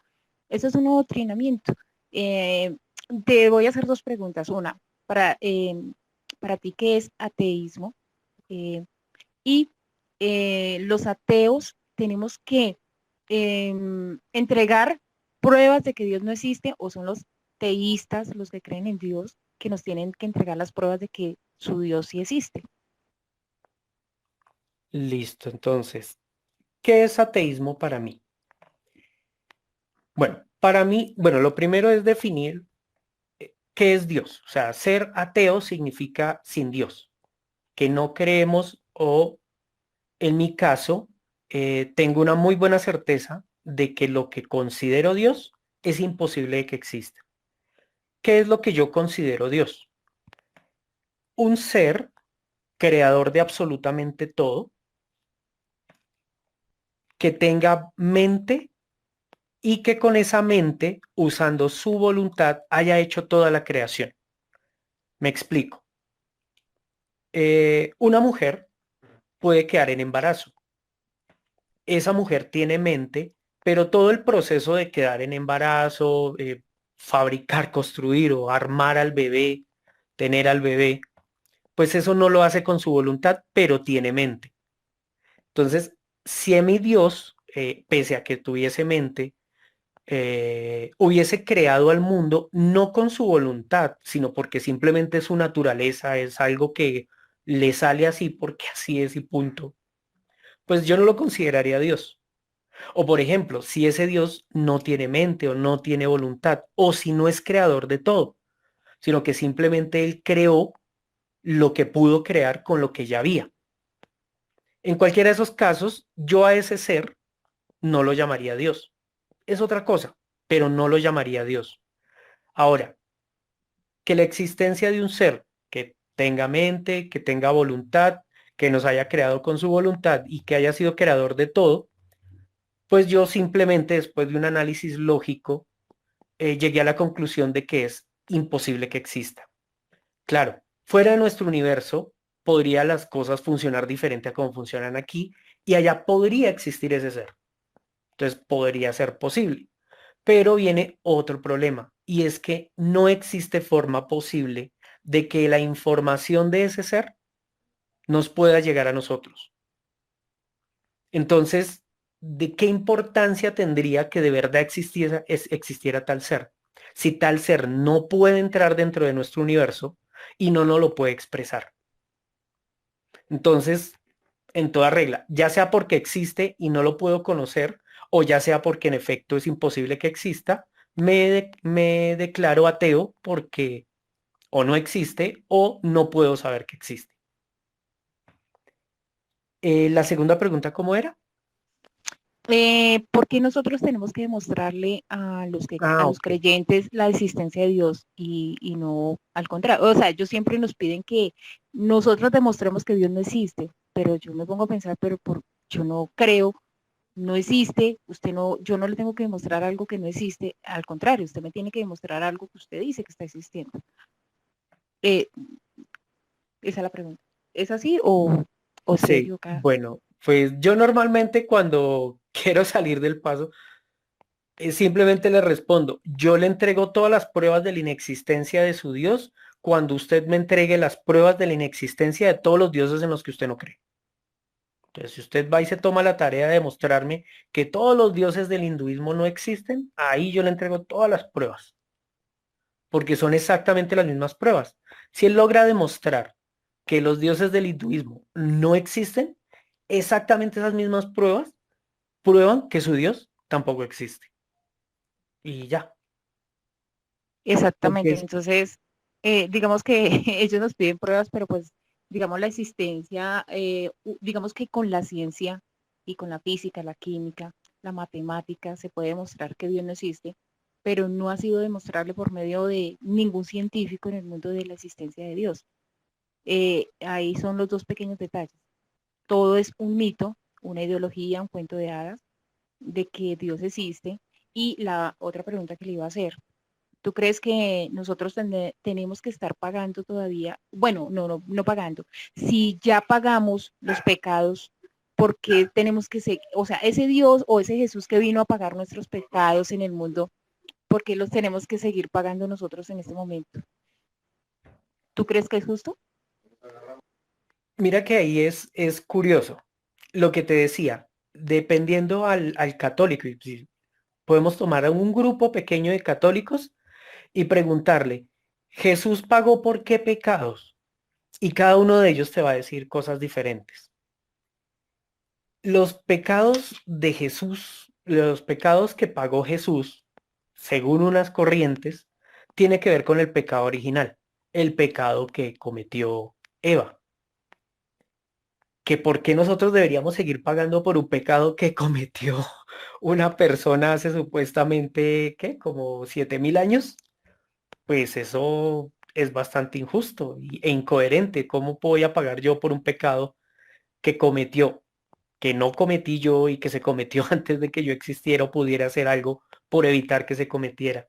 Eso es un adoctrinamiento. Eh, Te voy a hacer dos preguntas. Una, para ti, ¿qué es ateísmo? Eh, y los ateos tenemos que entregar pruebas de que Dios no existe o son los teístas, los que creen en Dios, que nos tienen que entregar las pruebas de que su Dios sí existe. Listo, entonces, ¿qué es ateísmo para mí? Bueno, para mí, bueno, lo primero es definir qué es Dios. O sea, ser ateo significa sin Dios, que no creemos o, en mi caso, tengo una muy buena certeza de que lo que considero Dios es imposible de que exista. ¿Qué es lo que yo considero Dios? Un ser creador de absolutamente todo, que tenga mente y que con esa mente, usando su voluntad, haya hecho toda la creación. Me explico. Una mujer puede quedar en embarazo. Esa mujer tiene mente, pero todo el proceso de quedar en embarazo, fabricar, construir o armar al bebé, tener al bebé, pues eso no lo hace con su voluntad, pero tiene mente. Entonces, si a mi Dios, pese a que tuviese mente, hubiese creado al mundo no con su voluntad, sino porque simplemente es su naturaleza, es algo que le sale así porque así es y punto, pues yo no lo consideraría Dios. O por ejemplo, si ese Dios no tiene mente o no tiene voluntad, o si no es creador de todo, sino que simplemente él creó lo que pudo crear con lo que ya había. En cualquiera de esos casos, yo a ese ser no lo llamaría Dios. Es otra cosa, pero no lo llamaría Dios. Ahora, que la existencia de un ser que tenga mente, que tenga voluntad, que nos haya creado con su voluntad y que haya sido creador de todo, pues yo simplemente después de un análisis lógico llegué a la conclusión de que es imposible que exista. Claro, fuera de nuestro universo podría las cosas funcionar diferente a como funcionan aquí y allá podría existir ese ser. Entonces podría ser posible. Pero viene otro problema y es que no existe forma posible de que la información de ese ser nos pueda llegar a nosotros. Entonces, ¿de qué importancia tendría que de verdad existiera tal ser? Si tal ser no puede entrar dentro de nuestro universo y no nos lo puede expresar. Entonces, en toda regla, ya sea porque existe y no lo puedo conocer, o ya sea porque en efecto es imposible que exista, me declaro ateo porque o no existe o no puedo saber que existe. La segunda pregunta, ¿cómo era? ¿Por qué nosotros tenemos que demostrarle a los Ok. creyentes la existencia de Dios y no al contrario? O sea, ellos siempre nos piden que nosotros demostremos que Dios no existe, pero yo me pongo a pensar, yo no creo, no existe, usted no, yo no le tengo que demostrar algo que no existe, al contrario, usted me tiene que demostrar algo que usted dice que está existiendo. Eh, Esa es la pregunta. ¿Es así o estoy Sí, equivocada? bueno, pues yo normalmente cuando quiero salir del paso, simplemente le respondo, yo le entrego todas las pruebas de la inexistencia de su Dios cuando usted me entregue las pruebas de la inexistencia de todos los dioses en los que usted no cree. Entonces, si usted va y se toma la tarea de demostrarme que todos los dioses del hinduismo no existen, ahí yo le entrego todas las pruebas, porque son exactamente las mismas pruebas. Si él logra demostrar que los dioses del hinduismo no existen, exactamente esas mismas pruebas prueban que su Dios tampoco existe. Y ya. Exactamente. Entonces, Entonces, digamos que ellos nos piden pruebas, pero pues, digamos, la existencia, digamos que con la ciencia y con la física, la química, la matemática, se puede demostrar que Dios no existe, pero no ha sido demostrable por medio de ningún científico en el mundo de la existencia de Dios. Ahí son los dos pequeños detalles. Todo es un mito, una ideología, un cuento de hadas de que Dios existe. Y la otra pregunta que le iba a hacer, ¿tú crees que nosotros tenemos que estar pagando todavía? Bueno, no pagando. Si ya pagamos los pecados, ¿por qué tenemos que seguir? O sea, ese Dios o ese Jesús que vino a pagar nuestros pecados en el mundo, ¿por qué los tenemos que seguir pagando nosotros en este momento? ¿Tú crees que es justo? mira que ahí es curioso. Lo que te decía, dependiendo al católico, y si podemos tomar a un grupo pequeño de católicos y preguntarle, ¿Jesús pagó por qué pecados? Y cada uno de ellos te va a decir cosas diferentes. Los pecados de Jesús, los pecados que pagó Jesús, según unas corrientes, tiene que ver con el pecado original, el pecado que cometió Eva. Que por qué nosotros deberíamos seguir pagando por un pecado que cometió una persona hace supuestamente, ¿qué? Como 7.000 años. Pues eso es bastante injusto e incoherente. ¿Cómo voy a pagar yo por un pecado que cometió, que no cometí yo y que se cometió antes de que yo existiera o pudiera hacer algo por evitar que se cometiera?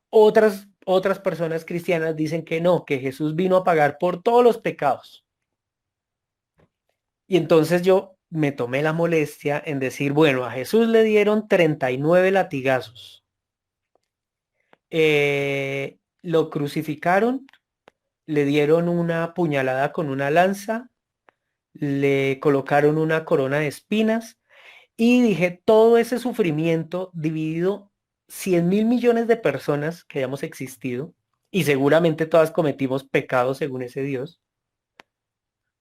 Otras personas cristianas dicen que no, que Jesús vino a pagar por todos los pecados. Y entonces yo me tomé la molestia en decir, bueno, a Jesús le dieron 39 latigazos. Lo crucificaron, le dieron una puñalada con una lanza, le colocaron una corona de espinas y dije, todo ese sufrimiento dividido 100.000 millones de personas que hayamos existido y seguramente todas cometimos pecados según ese Dios.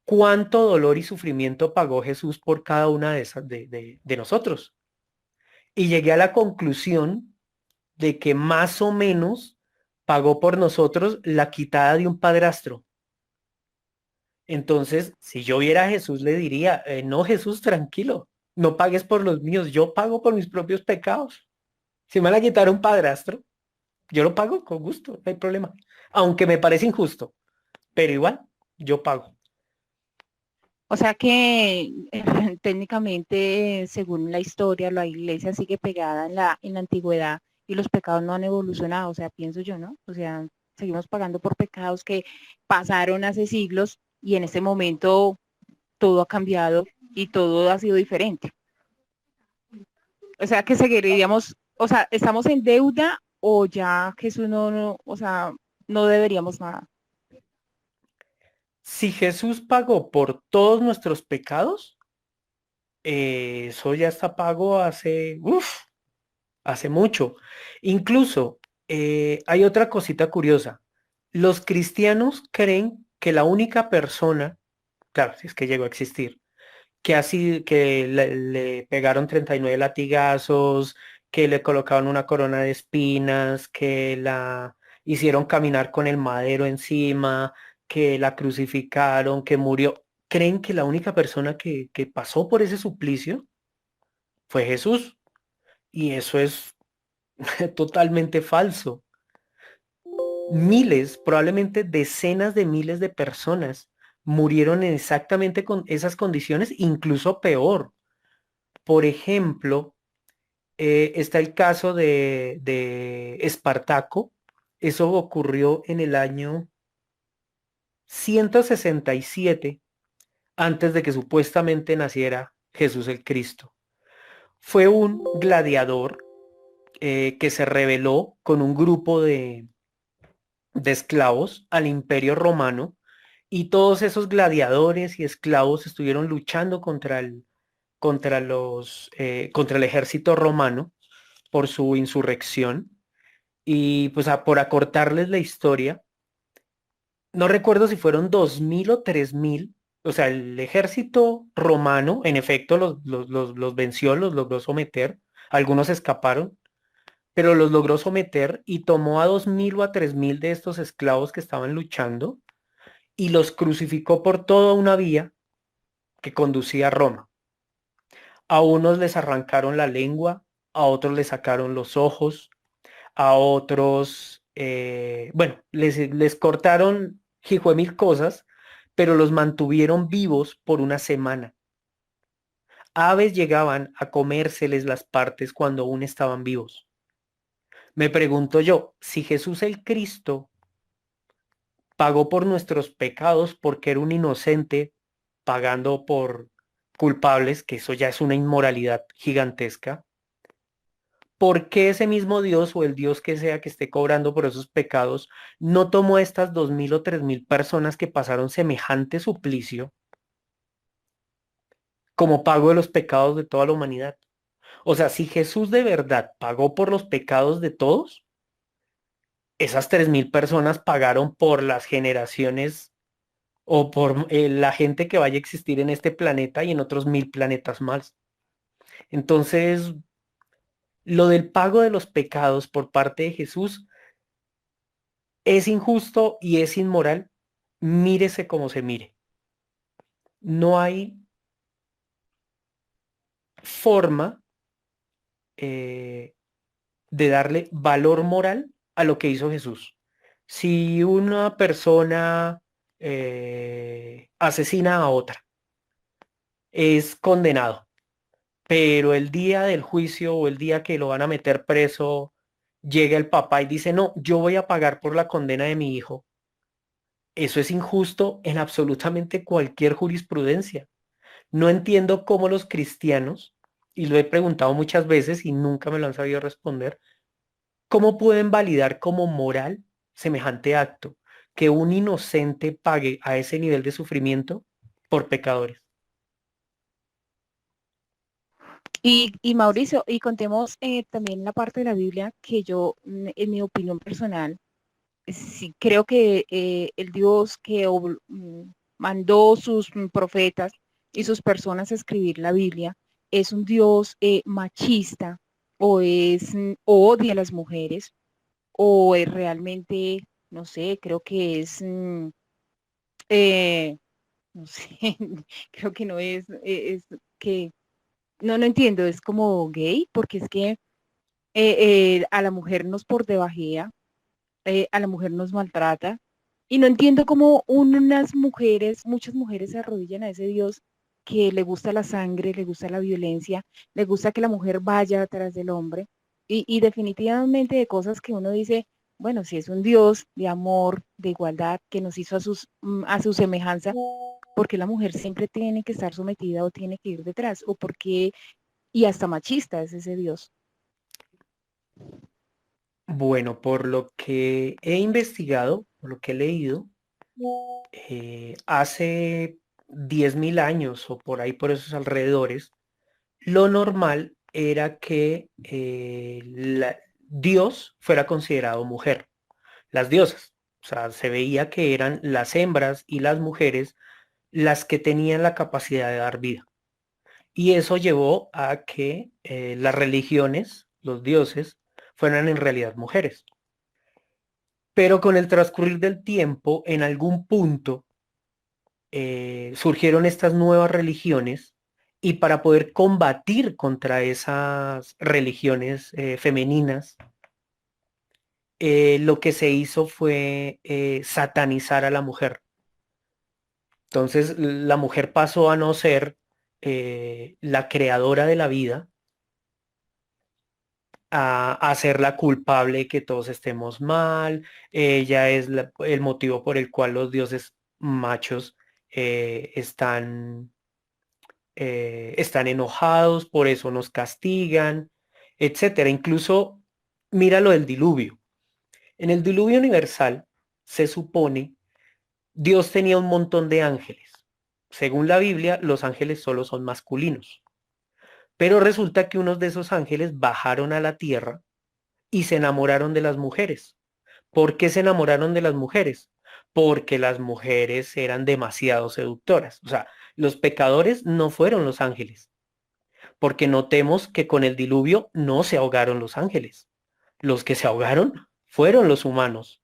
¿Cuánto dolor y sufrimiento pagó Jesús por cada una de esas de nosotros? Y llegué a la conclusión de que más o menos pagó por nosotros la quitada de un padrastro. Entonces, si yo viera a Jesús, le diría, no, Jesús, tranquilo, no pagues por los míos, yo pago por mis propios pecados. Si me van a quitar un padrastro, yo lo pago con gusto, no hay problema. Aunque me parece injusto, pero igual, yo pago. O sea que técnicamente, según la historia, la iglesia sigue pegada en la antigüedad y los pecados no han evolucionado, o sea, pienso yo, ¿no? O sea, seguimos pagando por pecados que pasaron hace siglos y en este momento todo ha cambiado y todo ha sido diferente. O sea, que seguiríamos, o sea, estamos en deuda o ya Jesús no, o sea, no deberíamos nada. Si Jesús pagó por todos nuestros pecados, eso ya está pago hace mucho. Incluso hay otra cosita curiosa. Los cristianos creen que la única persona, claro, si es que llegó a existir, que así, que le pegaron 39 latigazos, que le colocaron una corona de espinas, que la hicieron caminar con el madero encima, que la crucificaron, que murió. Creen que la única persona que pasó por ese suplicio fue Jesús. Y eso es totalmente falso. Miles, probablemente decenas de miles de personas murieron en exactamente con esas condiciones, incluso peor. Por ejemplo, está el caso de Espartaco. Eso ocurrió en el año 167 antes de que supuestamente naciera Jesús el Cristo. Fue un gladiador que se rebeló con un grupo de esclavos al Imperio Romano, y todos esos gladiadores y esclavos estuvieron luchando contra el ejército romano por su insurrección. Y pues por acortarles la historia, no recuerdo si fueron 2000 o 3000. O sea, el ejército romano en efecto los venció, los logró someter, algunos escaparon, pero los logró someter y tomó a 2000 o a 3000 de estos esclavos que estaban luchando y los crucificó por toda una vía que conducía a Roma. A unos les arrancaron la lengua, a otros les sacaron los ojos, a otros, bueno, les cortaron mil cosas, pero los mantuvieron vivos por una semana. Aves llegaban a comérseles las partes cuando aún estaban vivos. Me pregunto yo, si Jesús el Cristo pagó por nuestros pecados porque era un inocente pagando por culpables, que eso ya es una inmoralidad gigantesca, ¿por qué ese mismo Dios o el Dios que sea que esté cobrando por esos pecados no tomó a estas 2000 o 3000 personas que pasaron semejante suplicio como pago de los pecados de toda la humanidad? O sea, si Jesús de verdad pagó por los pecados de todos, esas 3000 personas pagaron por las generaciones o por la gente que vaya a existir en este planeta y en otros 1000 planetas más. Entonces, lo del pago de los pecados por parte de Jesús es injusto y es inmoral, mírese como se mire. No hay forma de darle valor moral a lo que hizo Jesús. Si una persona asesina a otra, es condenado, pero el día del juicio o el día que lo van a meter preso, llega el papá y dice, no, yo voy a pagar por la condena de mi hijo. Eso es injusto en absolutamente cualquier jurisprudencia. No entiendo cómo los cristianos, y lo he preguntado muchas veces y nunca me lo han sabido responder, cómo pueden validar como moral semejante acto, que un inocente pague a ese nivel de sufrimiento por pecadores. Y Mauricio, y contemos también la parte de la Biblia que yo, en mi opinión personal, sí creo que el Dios que mandó sus profetas y sus personas a escribir la Biblia es un Dios machista o o odia a las mujeres o es realmente, no sé, creo que es, no sé, creo que no es, es que, no entiendo, es como gay porque es que a la mujer nos por debajea, a la mujer nos maltrata. Y no entiendo cómo unas mujeres, muchas mujeres se arrodillan a ese Dios que le gusta la sangre, le gusta la violencia, le gusta que la mujer vaya atrás del hombre. Y definitivamente de cosas que uno dice, bueno, si es un Dios de amor, de igualdad, que nos hizo a su semejanza, ¿por qué la mujer siempre tiene que estar sometida o tiene que ir detrás? ¿O por qué, y hasta machista es ese Dios? Bueno, por lo que he investigado, por lo que he leído, hace 10.000 años o por ahí por esos alrededores, lo normal era que Dios fuera considerado mujer, las diosas. O sea, se veía que eran las hembras y las mujeres las que tenían la capacidad de dar vida. Y eso llevó a que las religiones, los dioses, fueran en realidad mujeres. Pero con el transcurrir del tiempo, en algún punto, surgieron estas nuevas religiones y para poder combatir contra esas religiones femeninas, lo que se hizo fue satanizar a la mujer. Entonces la mujer pasó a no ser la creadora de la vida, a ser la culpable de que todos estemos mal. Ella es el motivo por el cual los dioses machos están enojados, por eso nos castigan, etcétera. Incluso mira lo del diluvio. En el diluvio universal se supone Dios tenía un montón de ángeles. Según la Biblia, los ángeles solo son masculinos. Pero resulta que unos de esos ángeles bajaron a la tierra y se enamoraron de las mujeres. ¿Por qué se enamoraron de las mujeres? Porque las mujeres eran demasiado seductoras. O sea, los pecadores no fueron los ángeles, porque notemos que con el diluvio no se ahogaron los ángeles. Los que se ahogaron fueron los humanos.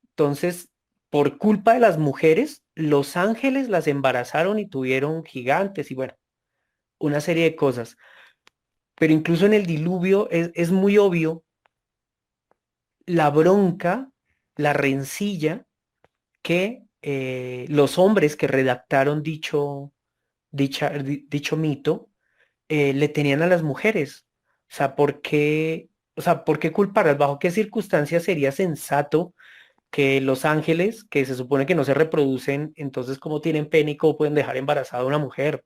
Entonces, por culpa de las mujeres, los ángeles las embarazaron y tuvieron gigantes y bueno, una serie de cosas. Pero incluso en el diluvio es muy obvio la bronca, la rencilla que los hombres que redactaron dicho mito le tenían a las mujeres. O sea, ¿por qué culparlas? ¿Bajo qué circunstancias sería sensato que los ángeles, que se supone que no se reproducen, entonces cómo tienen pene y cómo pueden dejar embarazada a una mujer?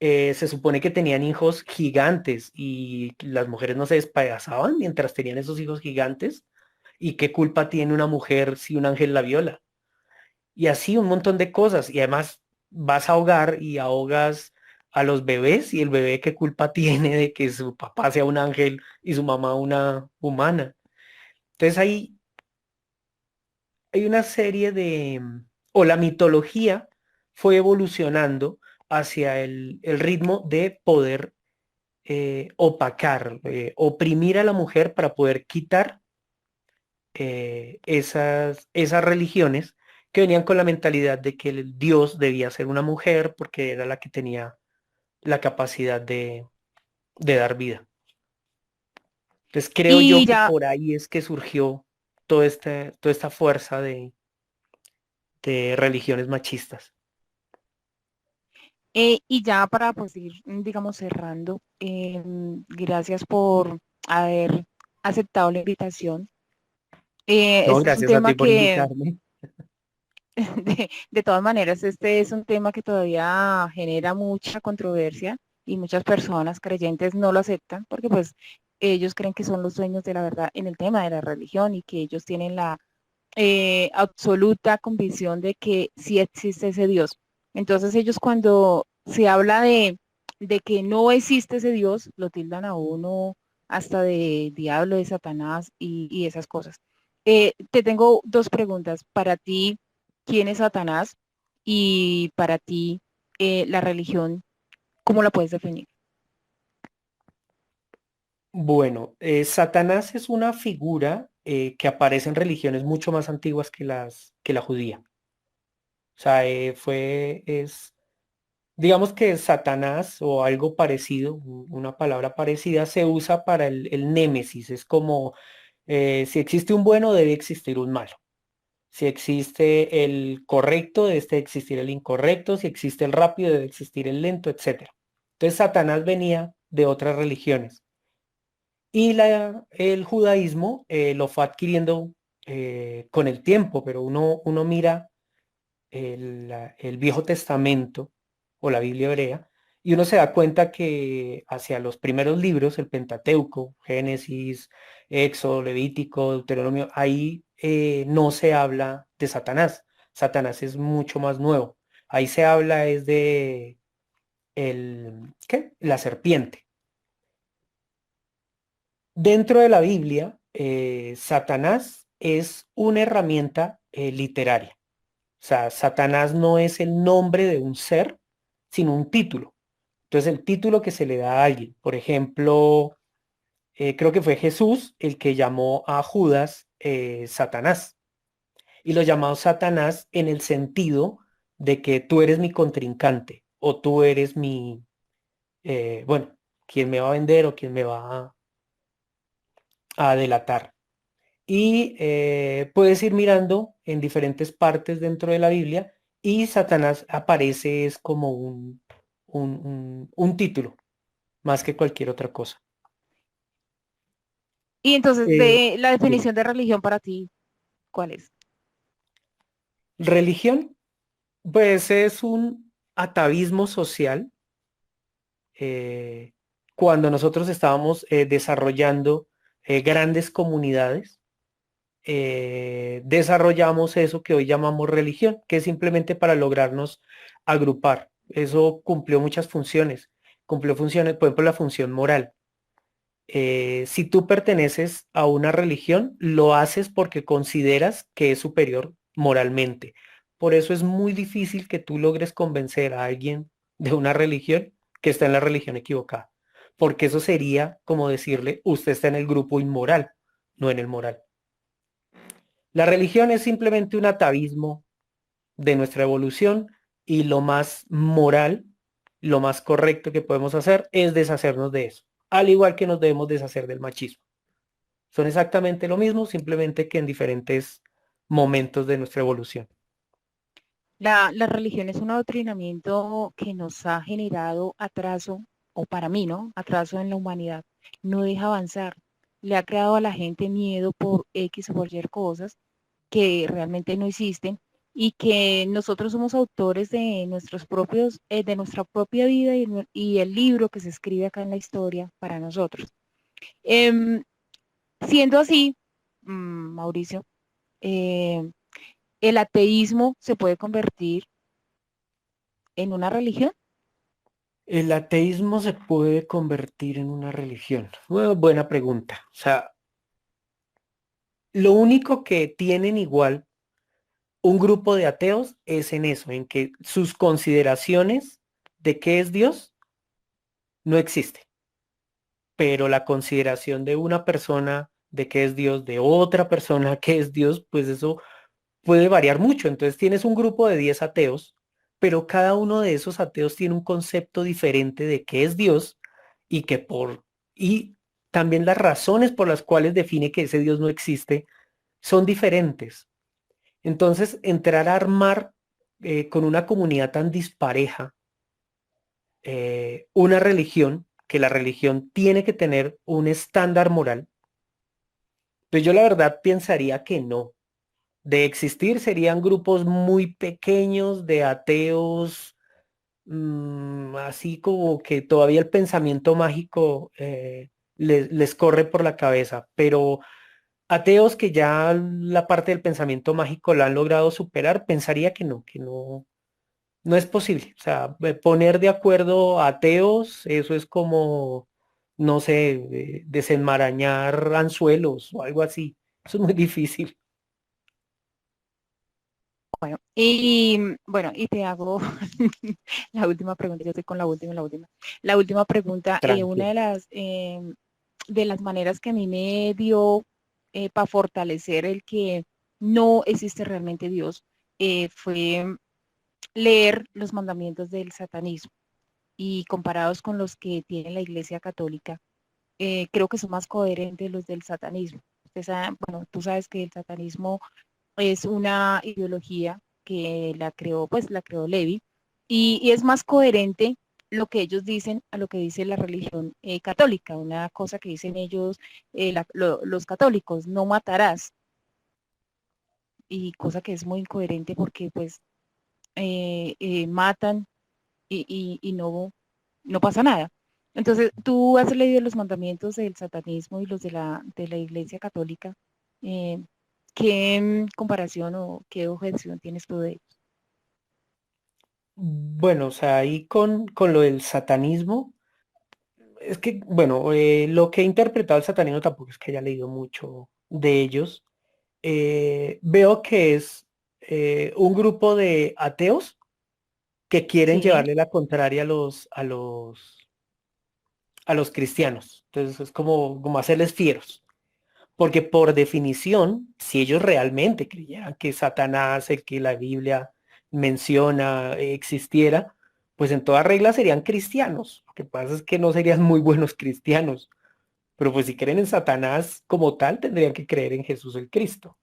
Se supone que tenían hijos gigantes y las mujeres no se despedazaban mientras tenían esos hijos gigantes. ¿Y qué culpa tiene una mujer si un ángel la viola? Y así un montón de cosas. Y además vas a ahogar y ahogas a los bebés y el bebé qué culpa tiene de que su papá sea un ángel y su mamá una humana. Entonces hay una serie o la mitología fue evolucionando hacia el ritmo de poder opacar, oprimir a la mujer para poder quitar esas religiones que venían con la mentalidad de que el Dios debía ser una mujer porque era la que tenía la capacidad de dar vida. Entonces creo yo Y que ya, por ahí es que surgió toda esta fuerza de religiones machistas. y ya para pues ir, digamos, cerrando, gracias por haber aceptado la invitación. No, Este es un gracias a ti tema por que, invitarme. de todas maneras, este es un tema que todavía genera mucha controversia y muchas personas creyentes no lo aceptan porque pues ellos creen que son los dueños de la verdad en el tema de la religión y que ellos tienen la absoluta convicción de que sí existe ese Dios. Entonces ellos cuando se habla de que no existe ese Dios, lo tildan a uno hasta de diablo, de Satanás y esas cosas. Te tengo dos preguntas. Para ti, ¿quién es Satanás? Y para ti, la religión, ¿cómo la puedes definir? Bueno, Satanás es una figura que aparece en religiones mucho más antiguas que la judía. O sea, digamos que Satanás o algo parecido, una palabra parecida, se usa para el némesis. Es como si existe un bueno, debe existir un malo. Si existe el correcto, debe existir el incorrecto. Si existe el rápido, debe existir el lento, etcétera. Entonces Satanás venía de otras religiones. Y el judaísmo lo fue adquiriendo con el tiempo, pero uno mira el Viejo Testamento o la Biblia hebrea y uno se da cuenta que hacia los primeros libros, el Pentateuco, Génesis, Éxodo, Levítico, Deuteronomio, ahí no se habla de Satanás. Satanás es mucho más nuevo. Ahí se habla es de ¿qué? La serpiente. Dentro de la Biblia, Satanás es una herramienta literaria. O sea, Satanás no es el nombre de un ser, sino un título. Entonces, el título que se le da a alguien. Por ejemplo, creo que fue Jesús el que llamó a Judas Satanás. Y lo llamó Satanás en el sentido de que tú eres mi contrincante o tú eres mi, bueno, quien me va a vender o quien me va a delatar. Y puedes ir mirando en diferentes partes dentro de la Biblia y Satanás aparece es como un título, más que cualquier otra cosa. Y entonces, de la Dime. definición de religión para ti, ¿cuál es? Religión, pues es un atavismo social. Cuando nosotros estábamos desarrollando grandes comunidades, desarrollamos eso que hoy llamamos religión, que es simplemente para lograrnos agrupar. Eso cumplió muchas funciones. Cumplió funciones, por ejemplo, la función moral. Si tú perteneces a una religión, lo haces porque consideras que es superior moralmente. Por eso es muy difícil que tú logres convencer a alguien de una religión que está en la religión equivocada. Porque eso sería como decirle, usted está en el grupo inmoral, no en el moral. La religión es simplemente un atavismo de nuestra evolución y lo más moral, lo más correcto que podemos hacer es deshacernos de eso, al igual que nos debemos deshacer del machismo. Son exactamente lo mismo, simplemente que en diferentes momentos de nuestra evolución. La religión es un adoctrinamiento que nos ha generado atraso, o para mí, ¿no? Atraso en la humanidad. No deja avanzar. Le ha creado a la gente miedo por X o por Y cosas que realmente no existen y que nosotros somos autores de nuestros propios, de nuestra propia vida y el libro que se escribe acá en la historia para nosotros. Em, Siendo así, Mauricio, em, el ateísmo se puede convertir en una religión. ¿El ateísmo se puede convertir en una religión? Bueno, buena pregunta. O sea, lo único que tienen igual un grupo de ateos es en eso, en que sus consideraciones de qué es Dios no existe, pero la consideración de una persona de qué es Dios, de otra persona que es Dios, pues eso puede variar mucho. Entonces tienes un grupo de 10 ateos, pero cada uno de esos ateos tiene un concepto diferente de qué es Dios y y también las razones por las cuales define que ese Dios no existe son diferentes. Entonces, entrar a armar con una comunidad tan dispareja una religión, que la religión tiene que tener un estándar moral, pues yo la verdad pensaría que no. De existir serían grupos muy pequeños de ateos, así como que todavía el pensamiento mágico les corre por la cabeza, pero ateos que ya la parte del pensamiento mágico la han logrado superar, pensaría que no, no es posible. O sea, poner de acuerdo a ateos, eso es como, no sé, desenmarañar anzuelos o algo así. Eso es muy difícil. Bueno, y bueno, y te hago la última pregunta, yo estoy con la última. La última pregunta, una Tranquilo. de las maneras que a mí me dio para fortalecer el que no existe realmente Dios fue leer los mandamientos del satanismo y comparados con los que tiene la Iglesia Católica, creo que son más coherentes los del satanismo. Bueno, tú sabes que el satanismo es una ideología que la creó, pues la creó Levi, y es más coherente lo que ellos dicen a lo que dice la religión católica, una cosa que dicen ellos, los católicos, no matarás, y cosa que es muy incoherente porque pues matan y no pasa nada. Entonces, tú has leído los mandamientos del satanismo y los de la Iglesia Católica. eh, ¿Qué comparación o qué objeción tienes tú de ellos? Bueno, o sea, ahí con lo del satanismo, es que, bueno, lo que he interpretado el satanismo tampoco es que haya leído mucho de ellos. Veo que es un grupo de ateos que quieren Sí, llevarle la contraria a los cristianos. Entonces es como hacerles fieros. Porque por definición, si ellos realmente creyeran que Satanás, el que la Biblia menciona, existiera, pues en toda regla serían cristianos. Lo que pasa es que no serían muy buenos cristianos. Pero pues si creen en Satanás como tal, tendrían que creer en Jesús el Cristo.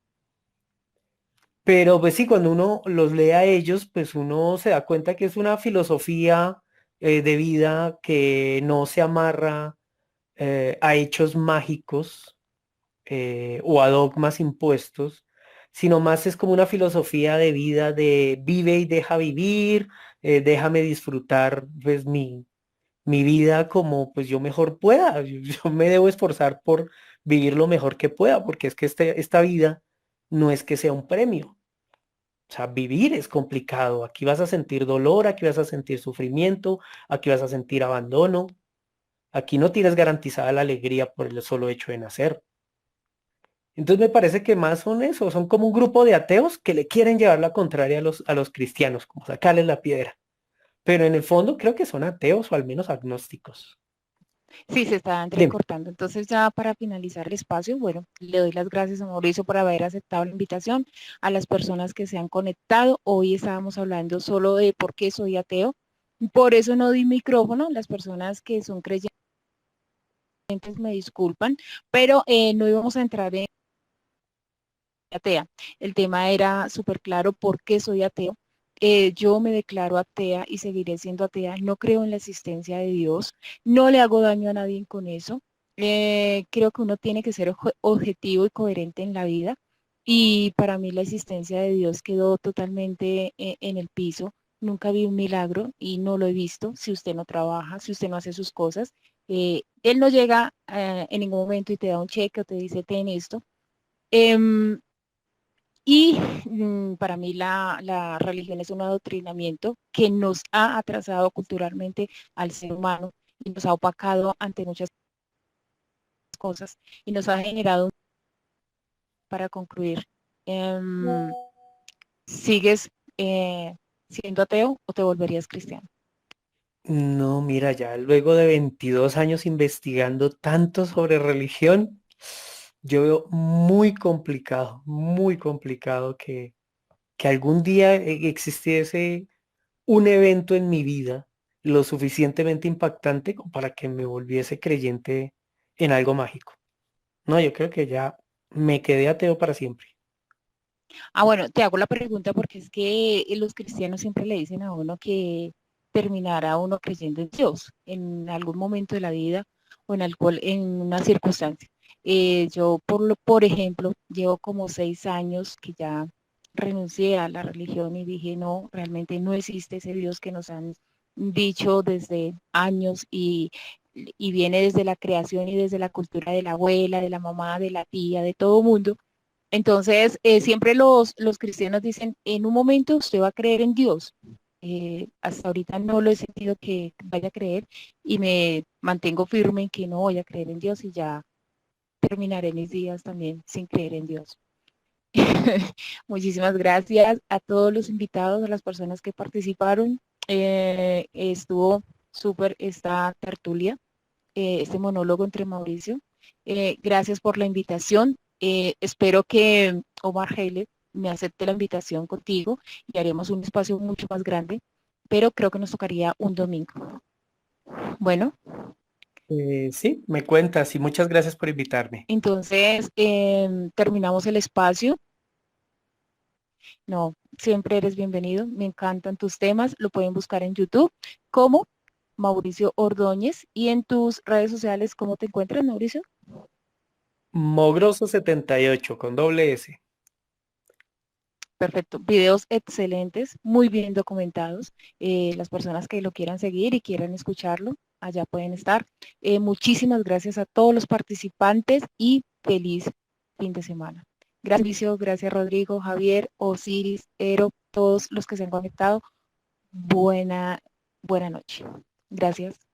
Pero pues sí, cuando uno los lee a ellos, pues uno se da cuenta que es una filosofía de vida que no se amarra a hechos mágicos o a dogmas impuestos, sino más es como una filosofía de vida de vive y deja vivir, déjame disfrutar pues mi vida como pues yo mejor pueda. Yo me debo esforzar por vivir lo mejor que pueda, porque es que esta vida no es que sea un premio. O sea, vivir es complicado. Aquí vas a sentir dolor, aquí vas a sentir sufrimiento, aquí vas a sentir abandono. Aquí no tienes garantizada la alegría por el solo hecho de nacer. Entonces me parece que más son eso, son como un grupo de ateos que le quieren llevar la contraria a los cristianos, como sacarles la piedra. Pero en el fondo creo que son ateos o al menos agnósticos. sí, se está Dime. entrecortando. Entonces, ya para finalizar el espacio, bueno, le doy las gracias a Mauricio por haber aceptado la invitación, a las personas que se han conectado. Hoy estábamos hablando solo de por qué soy ateo. Por eso no di micrófono. Las personas que son creyentes me disculpan, pero no íbamos a entrar en atea. El tema era súper claro por qué soy ateo. Yo me declaro atea y seguiré siendo atea. No creo en la existencia de Dios. No le hago daño a nadie con eso. Creo que uno tiene que ser objetivo y coherente en la vida. Y para mí la existencia de Dios quedó totalmente en el piso. Nunca vi un milagro y no lo he visto. Si usted no trabaja, si usted no hace sus cosas, Él no llega en ningún momento y te da un cheque o te dice, ten esto. Em, y para mí la religión es un adoctrinamiento que nos ha atrasado culturalmente al ser humano y nos ha opacado ante muchas cosas y nos ha generado, para concluir, em, ¿sigues siendo ateo o te volverías cristiano? No, mira, ya luego de 22 años investigando tanto sobre religión, yo veo muy complicado que algún día existiese un evento en mi vida lo suficientemente impactante como para que me volviese creyente en algo mágico. No, yo creo que ya me quedé ateo para siempre. Ah, bueno, te hago la pregunta porque es que los cristianos siempre le dicen a uno que terminará uno creyendo en Dios en algún momento de la vida o en una circunstancia. Yo, por ejemplo, llevo como 6 años que ya renuncié a la religión y dije, no, realmente no existe ese Dios que nos han dicho desde años y viene desde la creación y desde la cultura de la abuela, de la mamá, de la tía, de todo mundo. Entonces, siempre los cristianos dicen, en un momento usted va a creer en Dios. Hasta ahorita no lo he sentido que vaya a creer y me mantengo firme en que no voy a creer en Dios y ya terminaré mis días también sin creer en Dios. Muchísimas gracias a todos los invitados, a las personas que participaron. Estuvo súper esta tertulia, este monólogo entre Mauricio. Gracias por la invitación. Espero que Omar Haile me acepte la invitación contigo y haremos un espacio mucho más grande, pero creo que nos tocaría un domingo. Bueno, Sí, me cuentas y muchas gracias por invitarme. entonces terminamos el espacio. No, siempre eres bienvenido. Me encantan tus temas. Lo pueden buscar en YouTube como Mauricio Ordóñez. Y en tus redes sociales, ¿cómo te encuentras, Mauricio? Mogroso78 con doble S. Perfecto, videos excelentes, muy bien documentados. Las personas que lo quieran seguir y quieran escucharlo, allá pueden estar. Muchísimas gracias a todos los participantes y feliz fin de semana. Gracias, Mauricio, gracias, Rodrigo, Javier, Osiris, Ero, todos los que se han conectado. Buena noche. Gracias.